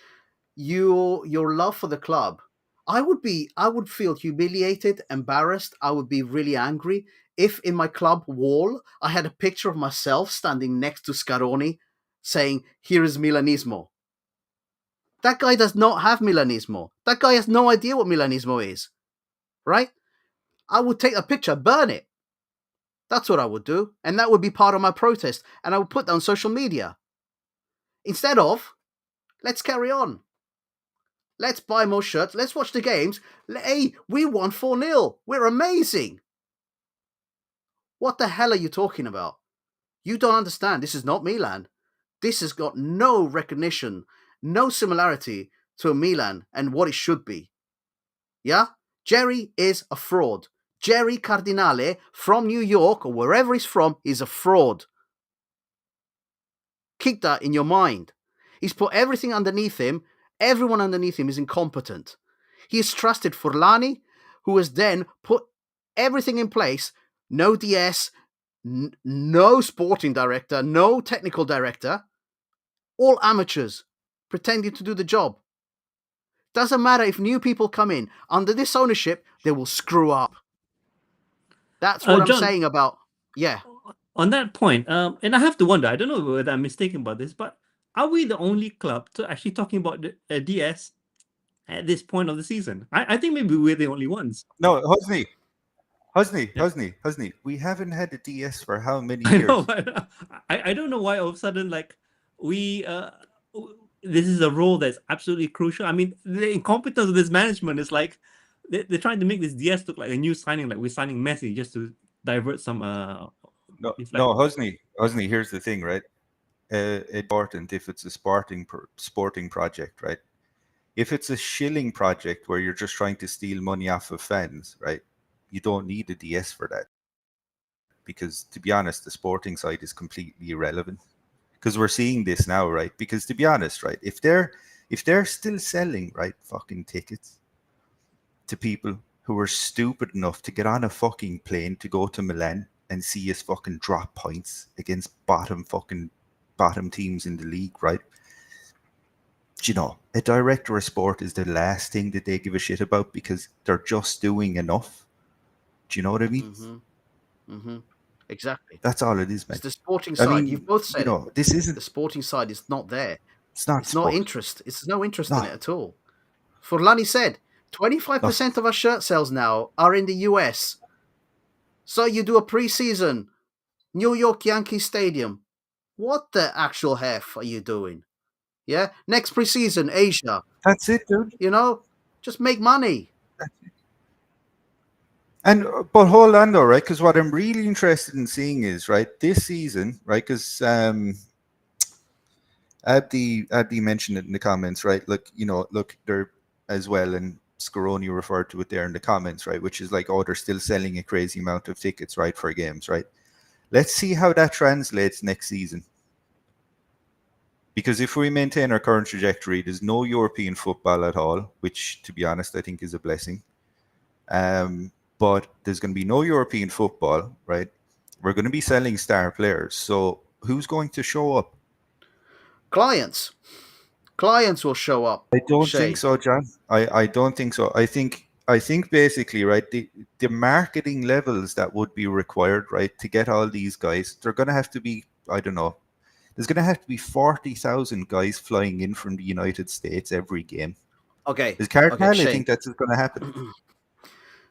your love for the club. I would feel humiliated, embarrassed. I would be really angry if in my club wall I had a picture of myself standing next to Scaroni saying, "Here is Milanismo." That guy does not have Milanismo. That guy has no idea what Milanismo is, right? I would take a picture, burn it. That's what I would do. And that would be part of my protest. And I would put that on social media. Instead of, let's carry on. Let's buy more shirts. Let's watch the games. Hey, we won 4-0. We're amazing. What the hell are you talking about? You don't understand. This is not Milan. This has got no recognition, no similarity to Milan and what it should be. Yeah? Jerry is a fraud. Jerry Cardinale from New York or wherever he's from is a fraud. Keep that in your mind. He's put everything underneath him. Everyone underneath him is incompetent. He has trusted Furlani, who has then put everything in place. No DS, no sporting director, no technical director. All amateurs pretending to do the job. Doesn't matter if new people come in. Under this ownership, they will screw up. That's what I'm John, saying about... Yeah. on that point, and I have to wonder, I don't know whether I'm mistaken about this, but are we the only club to actually talking about the DS at this point of the season? I think maybe we're the only ones. No, Husney, we haven't had a DS for how many I years? know, but I don't know why all of a sudden, like, we this is a role that's absolutely crucial. I mean, the incompetence of this management is like they're trying to make this DS look like a new signing, like we're signing Messi just to divert some No, deflect. Husney, here's the thing, right? Important if it's a sporting project, right? If it's a shilling project where you're just trying to steal money off of fans, right? You don't need a DS for that. Because to be honest, the sporting side is completely irrelevant. Because we're seeing this now, right? Because to be honest, right, if they're still selling, right, fucking tickets to people who are stupid enough to get on a fucking plane to go to Milan and see us fucking drop points against bottom teams in the league, right? You know, a director of sport is the last thing that they give a shit about because they're just doing enough. Do you know what I mean? Mm-hmm. Mm-hmm. Exactly. That's all it is, man. It's the sporting side. I mean, You've both said it. this isn't... The sporting side is not there. It's not It's sport. not interest. It's no interest in it at all. Furlani said 25% of our shirt sales now are in the US. So you do a preseason, New York Yankees Stadium. What the actual F are you doing? Yeah? Next preseason, Asia. That's it, dude. You know? Just make money. And but hold on though, right? Because what I'm really interested in seeing is, right, this season, right? Because Abdi mentioned it in the comments, right? Look, they're as well, and Scaroni referred to it there in the comments, right? Which is like, oh, they're still selling a crazy amount of tickets, right, for games, right? Let's see how that translates next season. Because if we maintain our current trajectory, there's no European football at all, which, to be honest, I think is a blessing. But there's going to be no European football, right? We're going to be selling star players. So who's going to show up? Clients will show up. I don't think so, John. I don't think so. I think basically, right, the marketing levels that would be required, right, to get all these guys, they're going to have to be, I don't know, there's going to have to be 40,000 guys flying in from the United States every game. Okay. I think that's going to happen.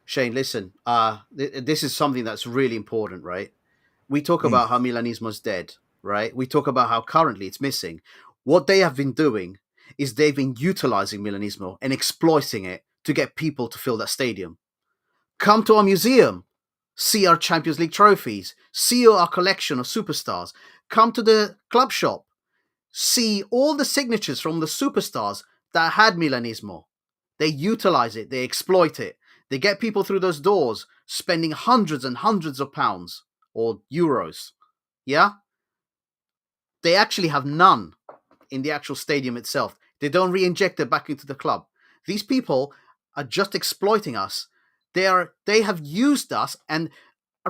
Shane, listen, this is something that's really important, right? We talk about how Milanismo's dead, right? We talk about how currently it's missing. What they have been doing is they've been utilizing Milanismo and exploiting it to get people to fill that stadium. Come to our museum, see our Champions League trophies, see our collection of superstars. Come to the club shop, see all the signatures from the superstars that had Milanismo. They utilize it, they exploit it. They get people through those doors, spending hundreds and hundreds of pounds or euros. Yeah? They actually have none in the actual stadium itself. They don't re-inject it back into the club. These people are just exploiting us. They have used us, and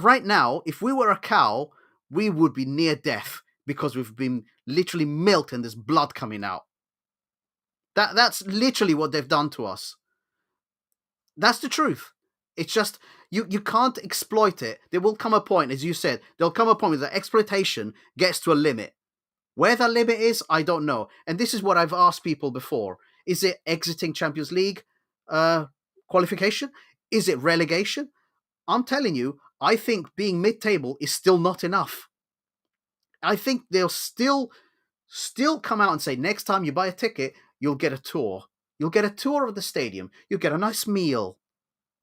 right now, if we were a cow, we would be near death because we've been literally milked and there's blood coming out. That's literally what they've done to us. That's the truth. It's just, you can't exploit it. There will come a point, as you said, there'll come a point where the exploitation gets to a limit. Where that limit is, I don't know. And this is what I've asked people before. Is it exiting Champions League qualification? Is it relegation? I'm telling you, I think being mid-table is still not enough. I think they'll still come out and say, next time you buy a ticket, you'll get a tour. You'll get a tour of the stadium. You'll get a nice meal.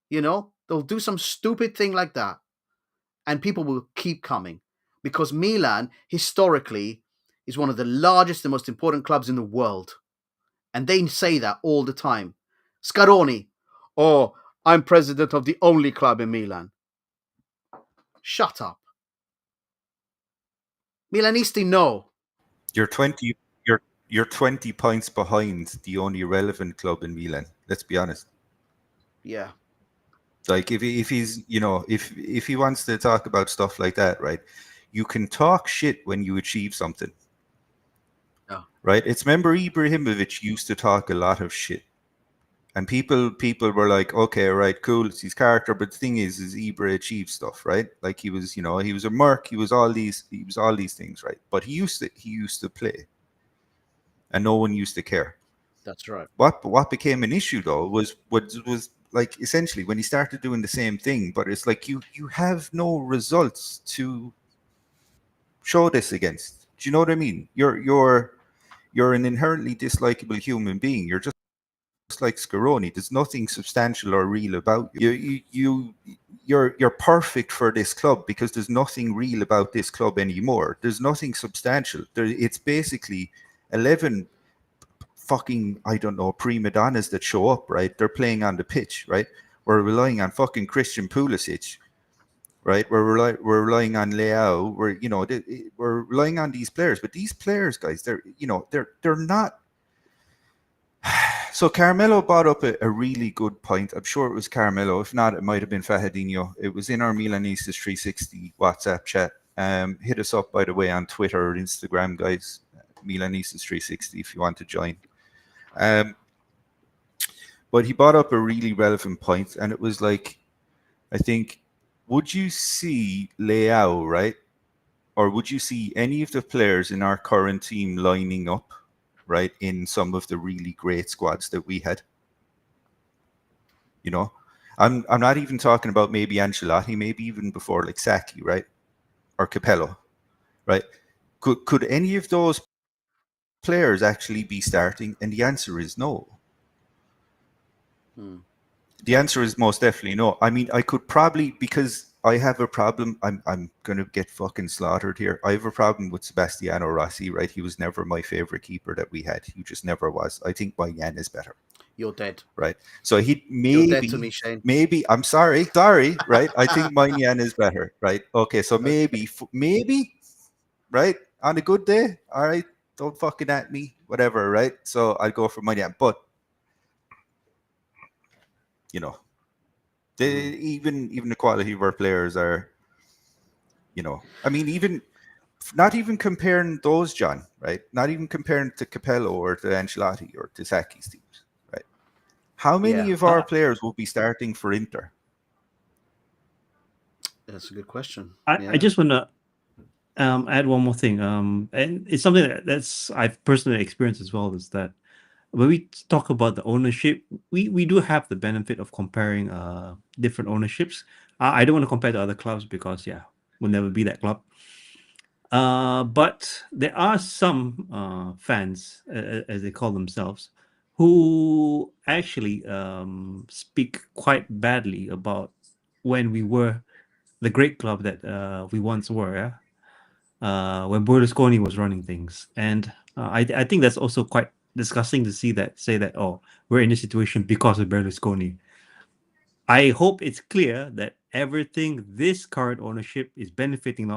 You know, they'll do some stupid thing like that. And people will keep coming. Because Milan, historically, is one of the largest and most important clubs in the world. And they say that all the time. Scaroni, or I'm president of the only club in Milan. Shut up. Milanisti, no. You're 20 you're 20 points behind the only relevant club in Milan. Let's be honest. Yeah. Like if he's, you know, if he wants to talk about stuff like that, right? You can talk shit when you achieve something. Yeah. Right? It's, remember Ibrahimovic used to talk a lot of shit. And people were like, okay, right, cool, it's his character, but the thing is Ibra achieved stuff, right? Like he was, you know, he was a merc, he was all these things, right? But he used to play, and no one used to care. That's right. What became an issue though was like essentially when he started doing the same thing, but it's like you have no results to show this against. Do you know what I mean? You're an inherently dislikable human being. You're just like Scaroni. There's nothing substantial or real about you. You're perfect for this club because there's nothing real about this club anymore. There's nothing substantial. It's basically 11 fucking, I don't know, prima donnas that show up, right? They're playing on the pitch, right? We're relying on fucking Christian Pulisic, right? We're relying on Leao. We're relying on these players, but these players, guys, they're not. So Carmelo brought up a really good point. I'm sure it was Carmelo. If not, it might have been Fahadinho. It was in our Milanistas 360 WhatsApp chat. Hit us up, by the way, on Twitter or Instagram, guys. Milanistas 360 if you want to join. But he brought up a really relevant point, and it was like, I think, would you see Leao, right? Or would you see any of the players in our current team lining up, right, in some of the really great squads that we had? You know, I'm not even talking about maybe Ancelotti, maybe even before like Sacchi, right, or Capello, right? Could any of those players actually be starting? And the answer is no. The answer is most definitely no. I mean, I could probably, because I have a problem. I'm going to get fucking slaughtered here. I have a problem with Sebastiano Rossi, right? He was never my favorite keeper that we had. He just never was. I think Maignan is better. You're dead. Right. So he You're dead to me, Shane. maybe, I'm sorry, right? I think Maignan is better, right? Okay, so maybe, right? On a good day, all right, don't fucking at me, whatever, right? So I'd go for Maignan. But, you know, even the quality of our players are, you know, I mean, even not even comparing those, John, right? Not even comparing to Capello or to Ancelotti or to Sacchi's teams, right? How many of our players will be starting for Inter? That's a good question. I just want to add one more thing. And it's something that's I've personally experienced as well, is that when we talk about the ownership, we do have the benefit of comparing different ownerships. I don't want to compare to other clubs because we'll never be that club. But there are some fans, as they call themselves, who actually speak quite badly about when we were the great club that we once were. When Berlusconi was running things, and I think that's also quite disgusting to say that we're in this situation because of Berlusconi. I hope it's clear that everything this current ownership is benefiting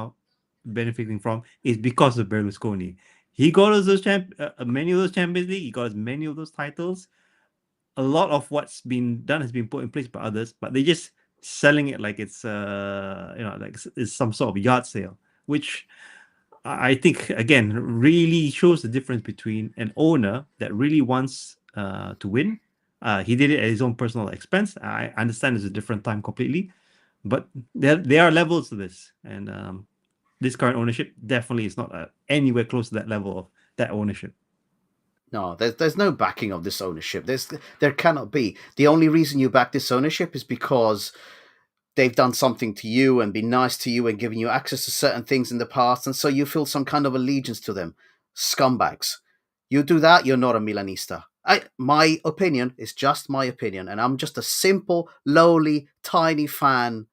from is because of Berlusconi. He got us those many of those Champions League. He got us many of those titles. A lot of what's been done has been put in place by others, but they just selling it like it's like it's some sort of yard sale, which I think again really shows the difference between an owner that really wants to win. He did it at his own personal expense. I understand it's a different time completely, but there are levels to this, and this current ownership definitely is not anywhere close to that level of that ownership. No, there's no backing of this ownership. There cannot be. The only reason you back this ownership is because they've done something to you and been nice to you and given you access to certain things in the past, and so you feel some kind of allegiance to them. Scumbags. You do that, you're not a Milanista. My opinion is just my opinion, and I'm just a simple, lowly, tiny fan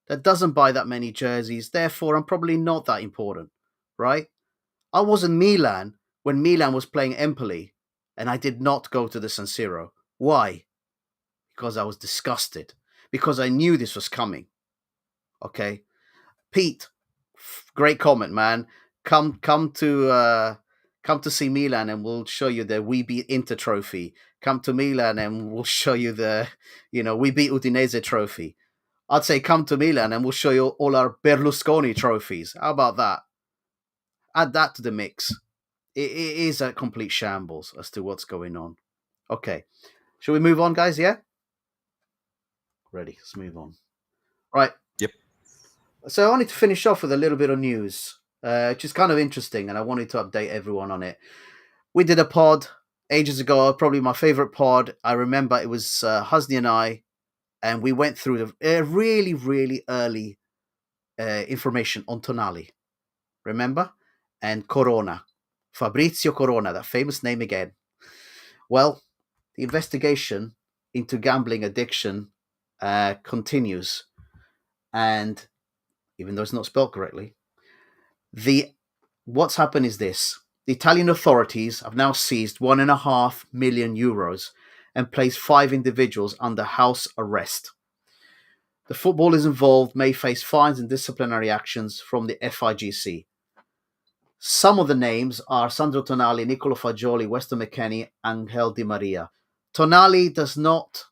that doesn't buy that many jerseys. Therefore, I'm probably not that important, right? I was in Milan when Milan was playing Empoli, and I did not go to the San Siro. Why? because I was disgusted, because I knew this was coming. Okay, Pete, great comment, man. Come to see Milan and we'll show you the We Beat Inter trophy. Come to Milan and we'll show you the, We Beat Udinese trophy. I'd say come to Milan and we'll show you all our Berlusconi trophies. How about that? Add that to the mix. It is a complete shambles as to what's going on. Okay. Shall we move on, guys? Yeah? Ready. Let's move on. Right. Yep. So I wanted to finish off with a little bit of news, which is kind of interesting, and I wanted to update everyone on it. We did a pod ages ago, probably my favorite pod. I remember it was Husney and I, and we went through the really, really early information on Tonali. Remember? And Corona. Fabrizio Corona, that famous name again. Well, the investigation into gambling addiction continues. And even though it's not spelled correctly, what's happened is this. The Italian authorities have now seized 1.5 million euros and placed 5 individuals under house arrest. The footballers involved may face fines and disciplinary actions from the FIGC. Some of the names are Sandro Tonali, Nicolo Fagioli, Weston McKennie, Angel Di Maria. Tonali does not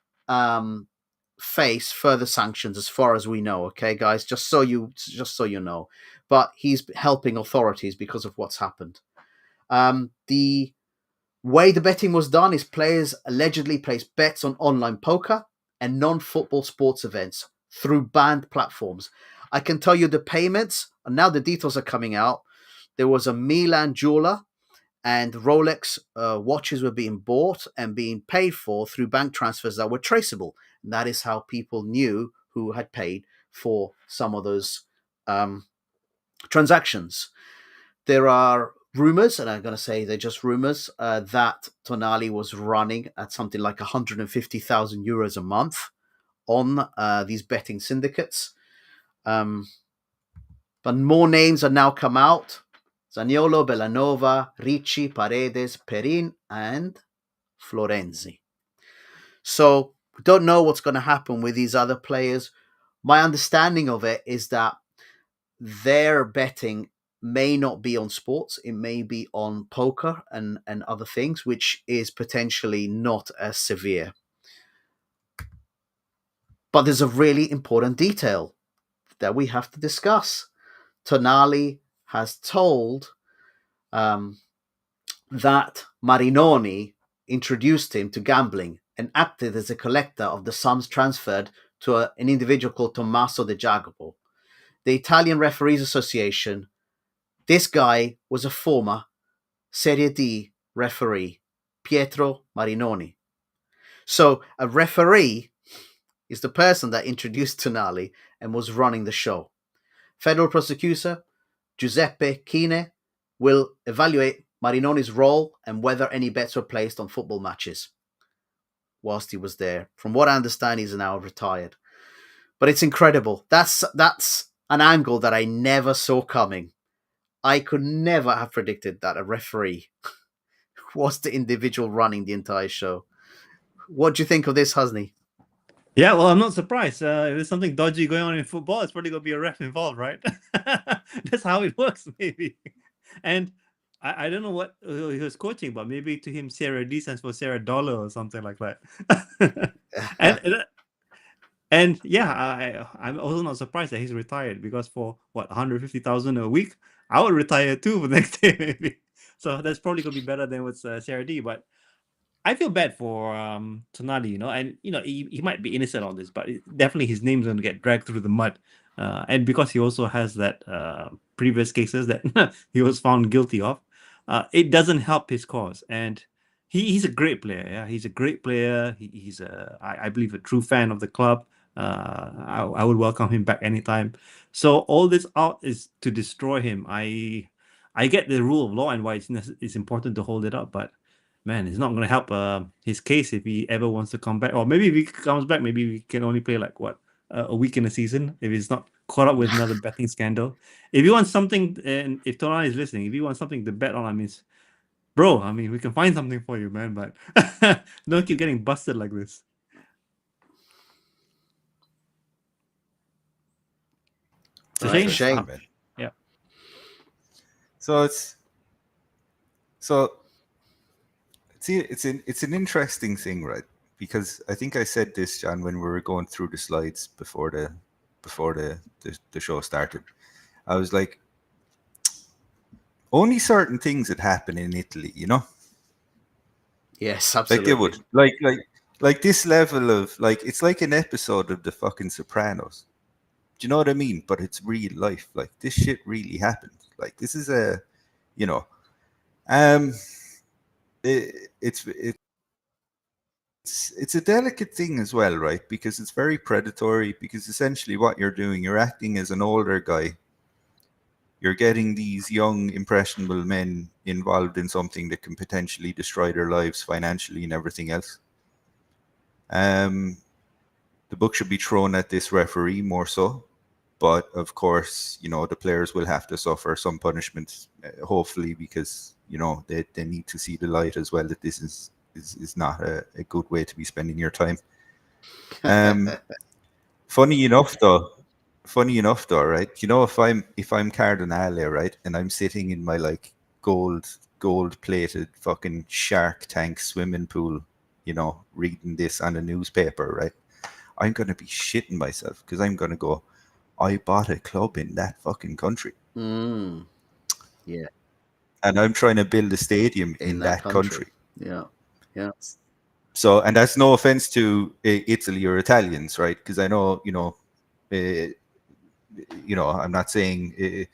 face further sanctions as far as we know, okay, guys? Just so you know. But he's helping authorities because of what's happened. The way the betting was done is players allegedly placed bets on online poker and non-football sports events through banned platforms. I can tell you the payments, and now the details are coming out. There was a Milan jeweler and Rolex watches were being bought and being paid for through bank transfers that were traceable. And that is how people knew who had paid for some of those transactions. There are rumors, and I'm going to say they're just rumors, that Tonali was running at something like 150,000 euros a month on these betting syndicates. But more names are now come out. Zaniolo, Bellanova, Ricci, Paredes, Perin, and Florenzi. So we don't know what's going to happen with these other players. My understanding of it is that their betting may not be on sports. It may be on poker and other things, which is potentially not as severe. But there's a really important detail that we have to discuss. Tonali has told that Marinoni introduced him to gambling and acted as a collector of the sums transferred to an individual called Tommaso De Jacopo. The Italian Referees Association, this guy was a former Serie D referee, Pietro Marinoni. So a referee is the person that introduced Tonali and was running the show. Federal prosecutor Giuseppe Kine will evaluate Marinoni's role and whether any bets were placed on football matches whilst he was there. From what I understand, he's now retired. But it's incredible. That's an angle that I never saw coming. I could never have predicted that a referee was the individual running the entire show. What do you think of this, Husney? Yeah, well, I'm not surprised. If there's something dodgy going on in football, it's probably going to be a ref involved, right? That's how it works, maybe. And I don't know what he was coaching, but maybe to him, Serie D stands for Serie Dollar or something like that. and yeah, I'm also not surprised that he's retired, because for, 150,000 a week, I would retire too for the next day, maybe. So that's probably going to be better than with Serie D, but I feel bad for Tonali, and he might be innocent on this, but definitely his name's going to get dragged through the mud, and because he also has that previous cases that he was found guilty of, it doesn't help his cause. And he's a great player. Yeah, he's a great player. He's I believe, a true fan of the club. I would welcome him back anytime. So all this out is to destroy him. I get the rule of law and why it's important to hold it up, but man, it's not going to help his case if he ever wants to come back. Or maybe if he comes back, maybe we can only play a week in a season if he's not caught up with another betting scandal. If you want something, and if Tonali is listening, if you want something to bet on, we can find something for you, man. But don't keep getting busted like this. So Right, Shane? Shane. man. Yeah. So it's an interesting thing, right? Because I think I said this, John, when we were going through the slides before the show started. I was like, only certain things that happen in Italy, you know? Yes, Like absolutely. they would. Like this level of, like, it's like an episode of the fucking Sopranos. Do you know what I mean? But it's real life. Like, this shit really happened. Like, this is a, you know, it's a delicate thing as well, right? Because it's very predatory. Because essentially, what you're doing, you're acting as an older guy. You're getting these young, impressionable men involved in something that can potentially destroy their lives financially and everything else. The book should be thrown at this referee more so. But of course, you know, the players will have to suffer some punishment, hopefully, because, you know, they need to see the light as well, that this is not a good way to be spending your time. Funny enough though, right? You know, if I'm Cardinale, right, and I'm sitting in my like gold plated fucking Shark Tank swimming pool, you know, reading this on a newspaper, right? I'm gonna be shitting myself because I'm gonna go, I bought a club in that fucking country. Yeah. And I'm trying to build a stadium in that that country. Yeah. Yeah. So, and that's no offense to Italy or Italians, right? Because I know, you know, I'm not saying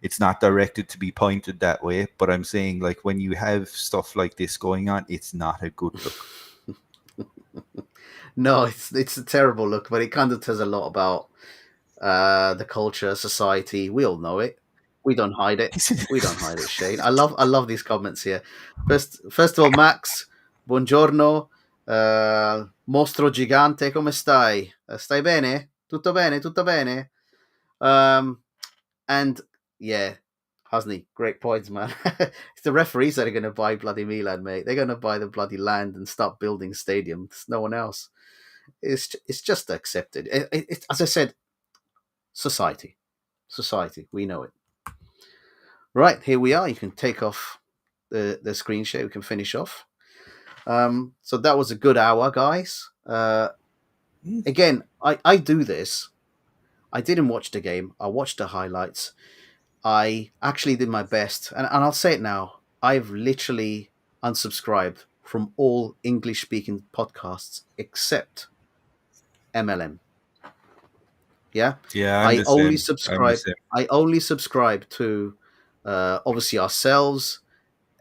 it's not directed to be pointed that way, but I'm saying, like, when you have stuff like this going on, it's not a good look. No, it's a terrible look, but it kind of tells a lot about the culture, society. We all know it. We don't hide it. We don't hide it, Shane. I love these comments here. First of all, Max, buongiorno. Mostro gigante, come stai? Stai bene? Tutto bene? Tutto bene? And yeah, Hasni, great points, man. It's the referees that are going to buy bloody Milan, mate. They're going to buy the bloody land and start building stadiums. No one else. It's just accepted. As I said, society. We know it. Right, here we are. You can take off the screen share. We can finish off. So that was a good hour, guys. Again, I do this. I didn't watch the game. I watched the highlights. I actually did my best. And I'll say it now. I've literally unsubscribed from all English-speaking podcasts except MLM. Yeah? Yeah, I only subscribe to obviously ourselves,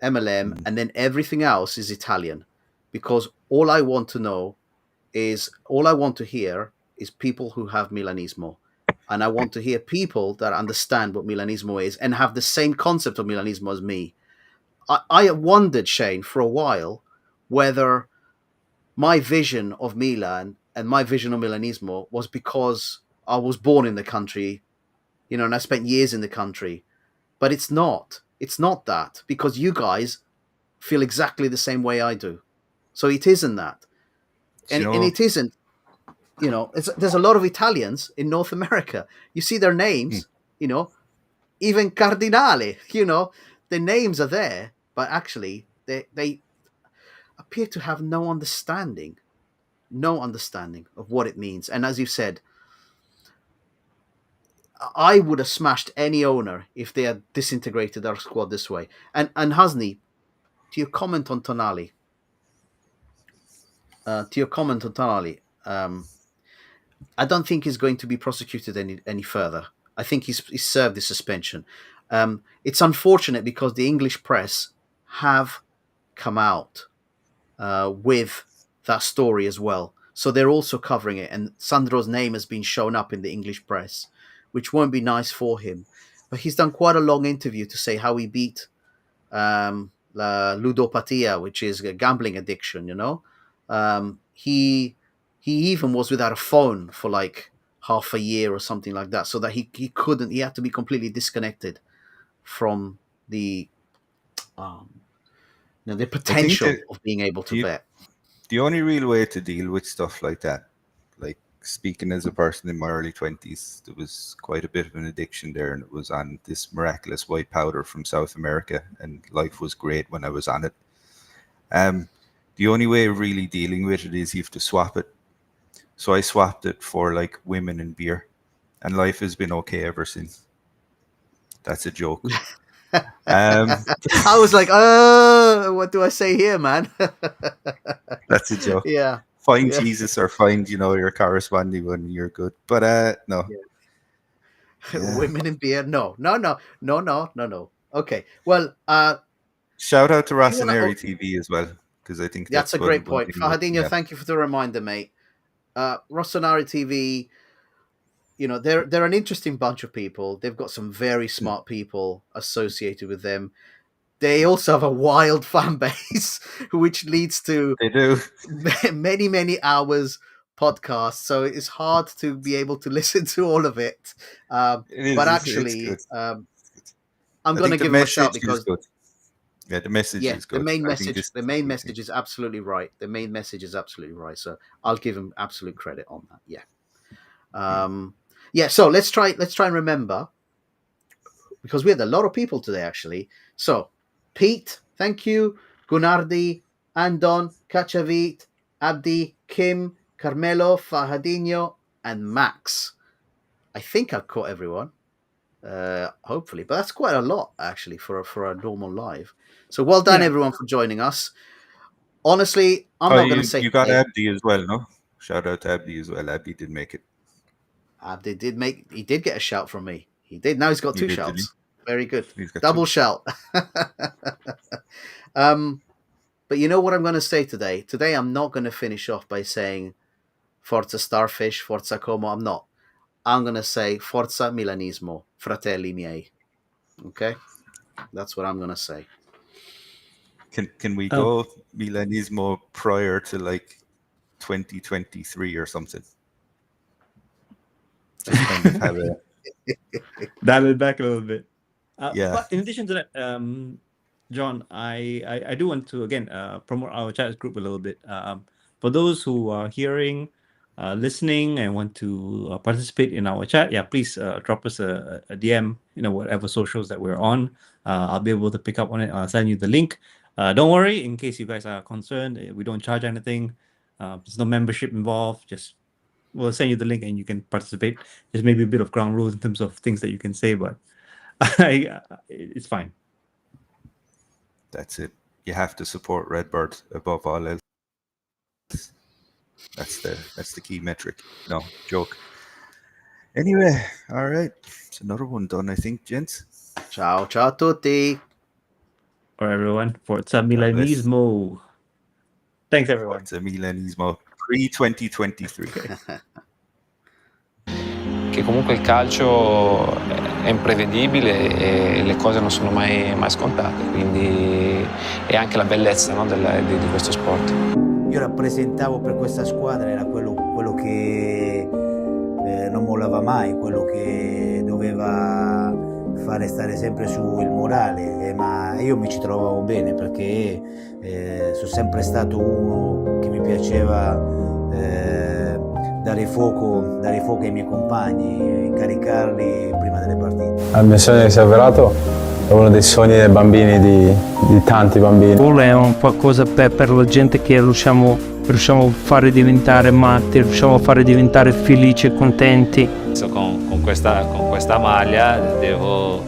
MLM, and then everything else is Italian, because all I want to hear is people who have Milanismo, and I want to hear people that understand what Milanismo is and have the same concept of Milanismo as me. I wondered, Shane, for a while whether my vision of Milan and my vision of Milanismo was because I was born in the country, you know, and I spent years in the country. But it's not. It's not that, because you guys feel exactly the same way I do. So it isn't that. And it isn't, you know, there's a lot of Italians in North America. You see their names, you know, even Cardinale, you know, the names are there, but actually they appear to have no understanding of what it means. And as you said, I would have smashed any owner if they had disintegrated our squad this way. And Hasni, to your comment on Tonali, I don't think he's going to be prosecuted any further. I think he's served his suspension. It's unfortunate because the English press have come out with that story as well. So they're also covering it. And Sandro's name has been shown up in the English press, which won't be nice for him. But he's done quite a long interview to say how he beat ludopatia, which is a gambling addiction, you know. He even was without a phone for like half a year or something like that, so that he had to be completely disconnected from the the potential of being able to bet. The only real way to deal with stuff like that, like speaking as a person in my early 20s, there was quite a bit of an addiction there, and it was on this miraculous white powder from South America, and life was great when I was on it. The only way of really dealing with it is you have to swap it. So I swapped it for like women and beer, and life has been okay ever since. That's a joke. I was like, what do I say here, man? That's a joke. Yeah. Find Jesus or find, your corresponding one, you're good. But no. Yeah. Women in beer? No. Okay. Well, shout out to Rossoneri TV as well, because I think that's a great point. Fahadinho, thank you for the reminder, mate. Rossoneri TV, they're an interesting bunch of people. They've got some very smart people associated with them. They also have a wild fan base, which leads to many, many hours podcast. So it's hard to be able to listen to all of it. But actually, I'm going to give them a shout because the message is good. The main message is absolutely right. The main message is absolutely right. So I'll give them absolute credit on that. Yeah. So let's try and remember, because we had a lot of people today actually. So Pete, thank you. Gunardi, Andon, Kachavit, Abdi, Kim, Carmelo, Fahadinho, and Max. I think I've caught everyone. Hopefully, but that's quite a lot actually for a normal live. So well done everyone for joining us. Honestly, I'm not going to say you got Abdi as well, no? Shout out to Abdi as well. Abdi did make it. Abdi did get a shout from me. He did. Now he's got two shouts. Very good. Double shout. But you know what I'm going to say today? Today I'm not going to finish off by saying Forza Starfish, Forza Como. I'm not. I'm going to say Forza Milanismo, fratelli miei. Okay? That's what I'm going to say. Can we go Milanismo prior to like 2023 or something? Just kind of have a... dial it back a little bit. Yeah. But in addition to that, John, I do want to again promote our chat group a little bit. For those who are hearing, listening, and want to participate in our chat, please drop us a DM. Whatever socials that we're on, I'll be able to pick up on it. I'll send you the link. Don't worry, in case you guys are concerned, we don't charge anything. There's no membership involved. Just we'll send you the link and you can participate. There's maybe a bit of ground rules in terms of things that you can say, but it's fine. That's it. You have to support Redbird above all else. That's the key metric. No, joke. Anyway, all right. It's another one done, I think, gents. Ciao tutti. All right, everyone. Forza Milanismo. Thanks, everyone. Forza Milanismo pre-2023. Che comunque il calcio è imprevedibile e le cose non sono mai scontate, quindi è anche la bellezza, no, di questo sport. Io rappresentavo per questa squadra, era quello che non mollava mai, quello che doveva fare stare sempre su il morale, ma io mi ci trovavo bene perché sono sempre stato uno che mi piaceva dare fuoco ai miei compagni, incaricarli prima delle partite. Il mio sogno di si è avverato, è uno dei sogni dei bambini, di tanti bambini. È un qualcosa per la gente che riusciamo a fare diventare matti, riusciamo a fare diventare felici e contenti. Con questa maglia devo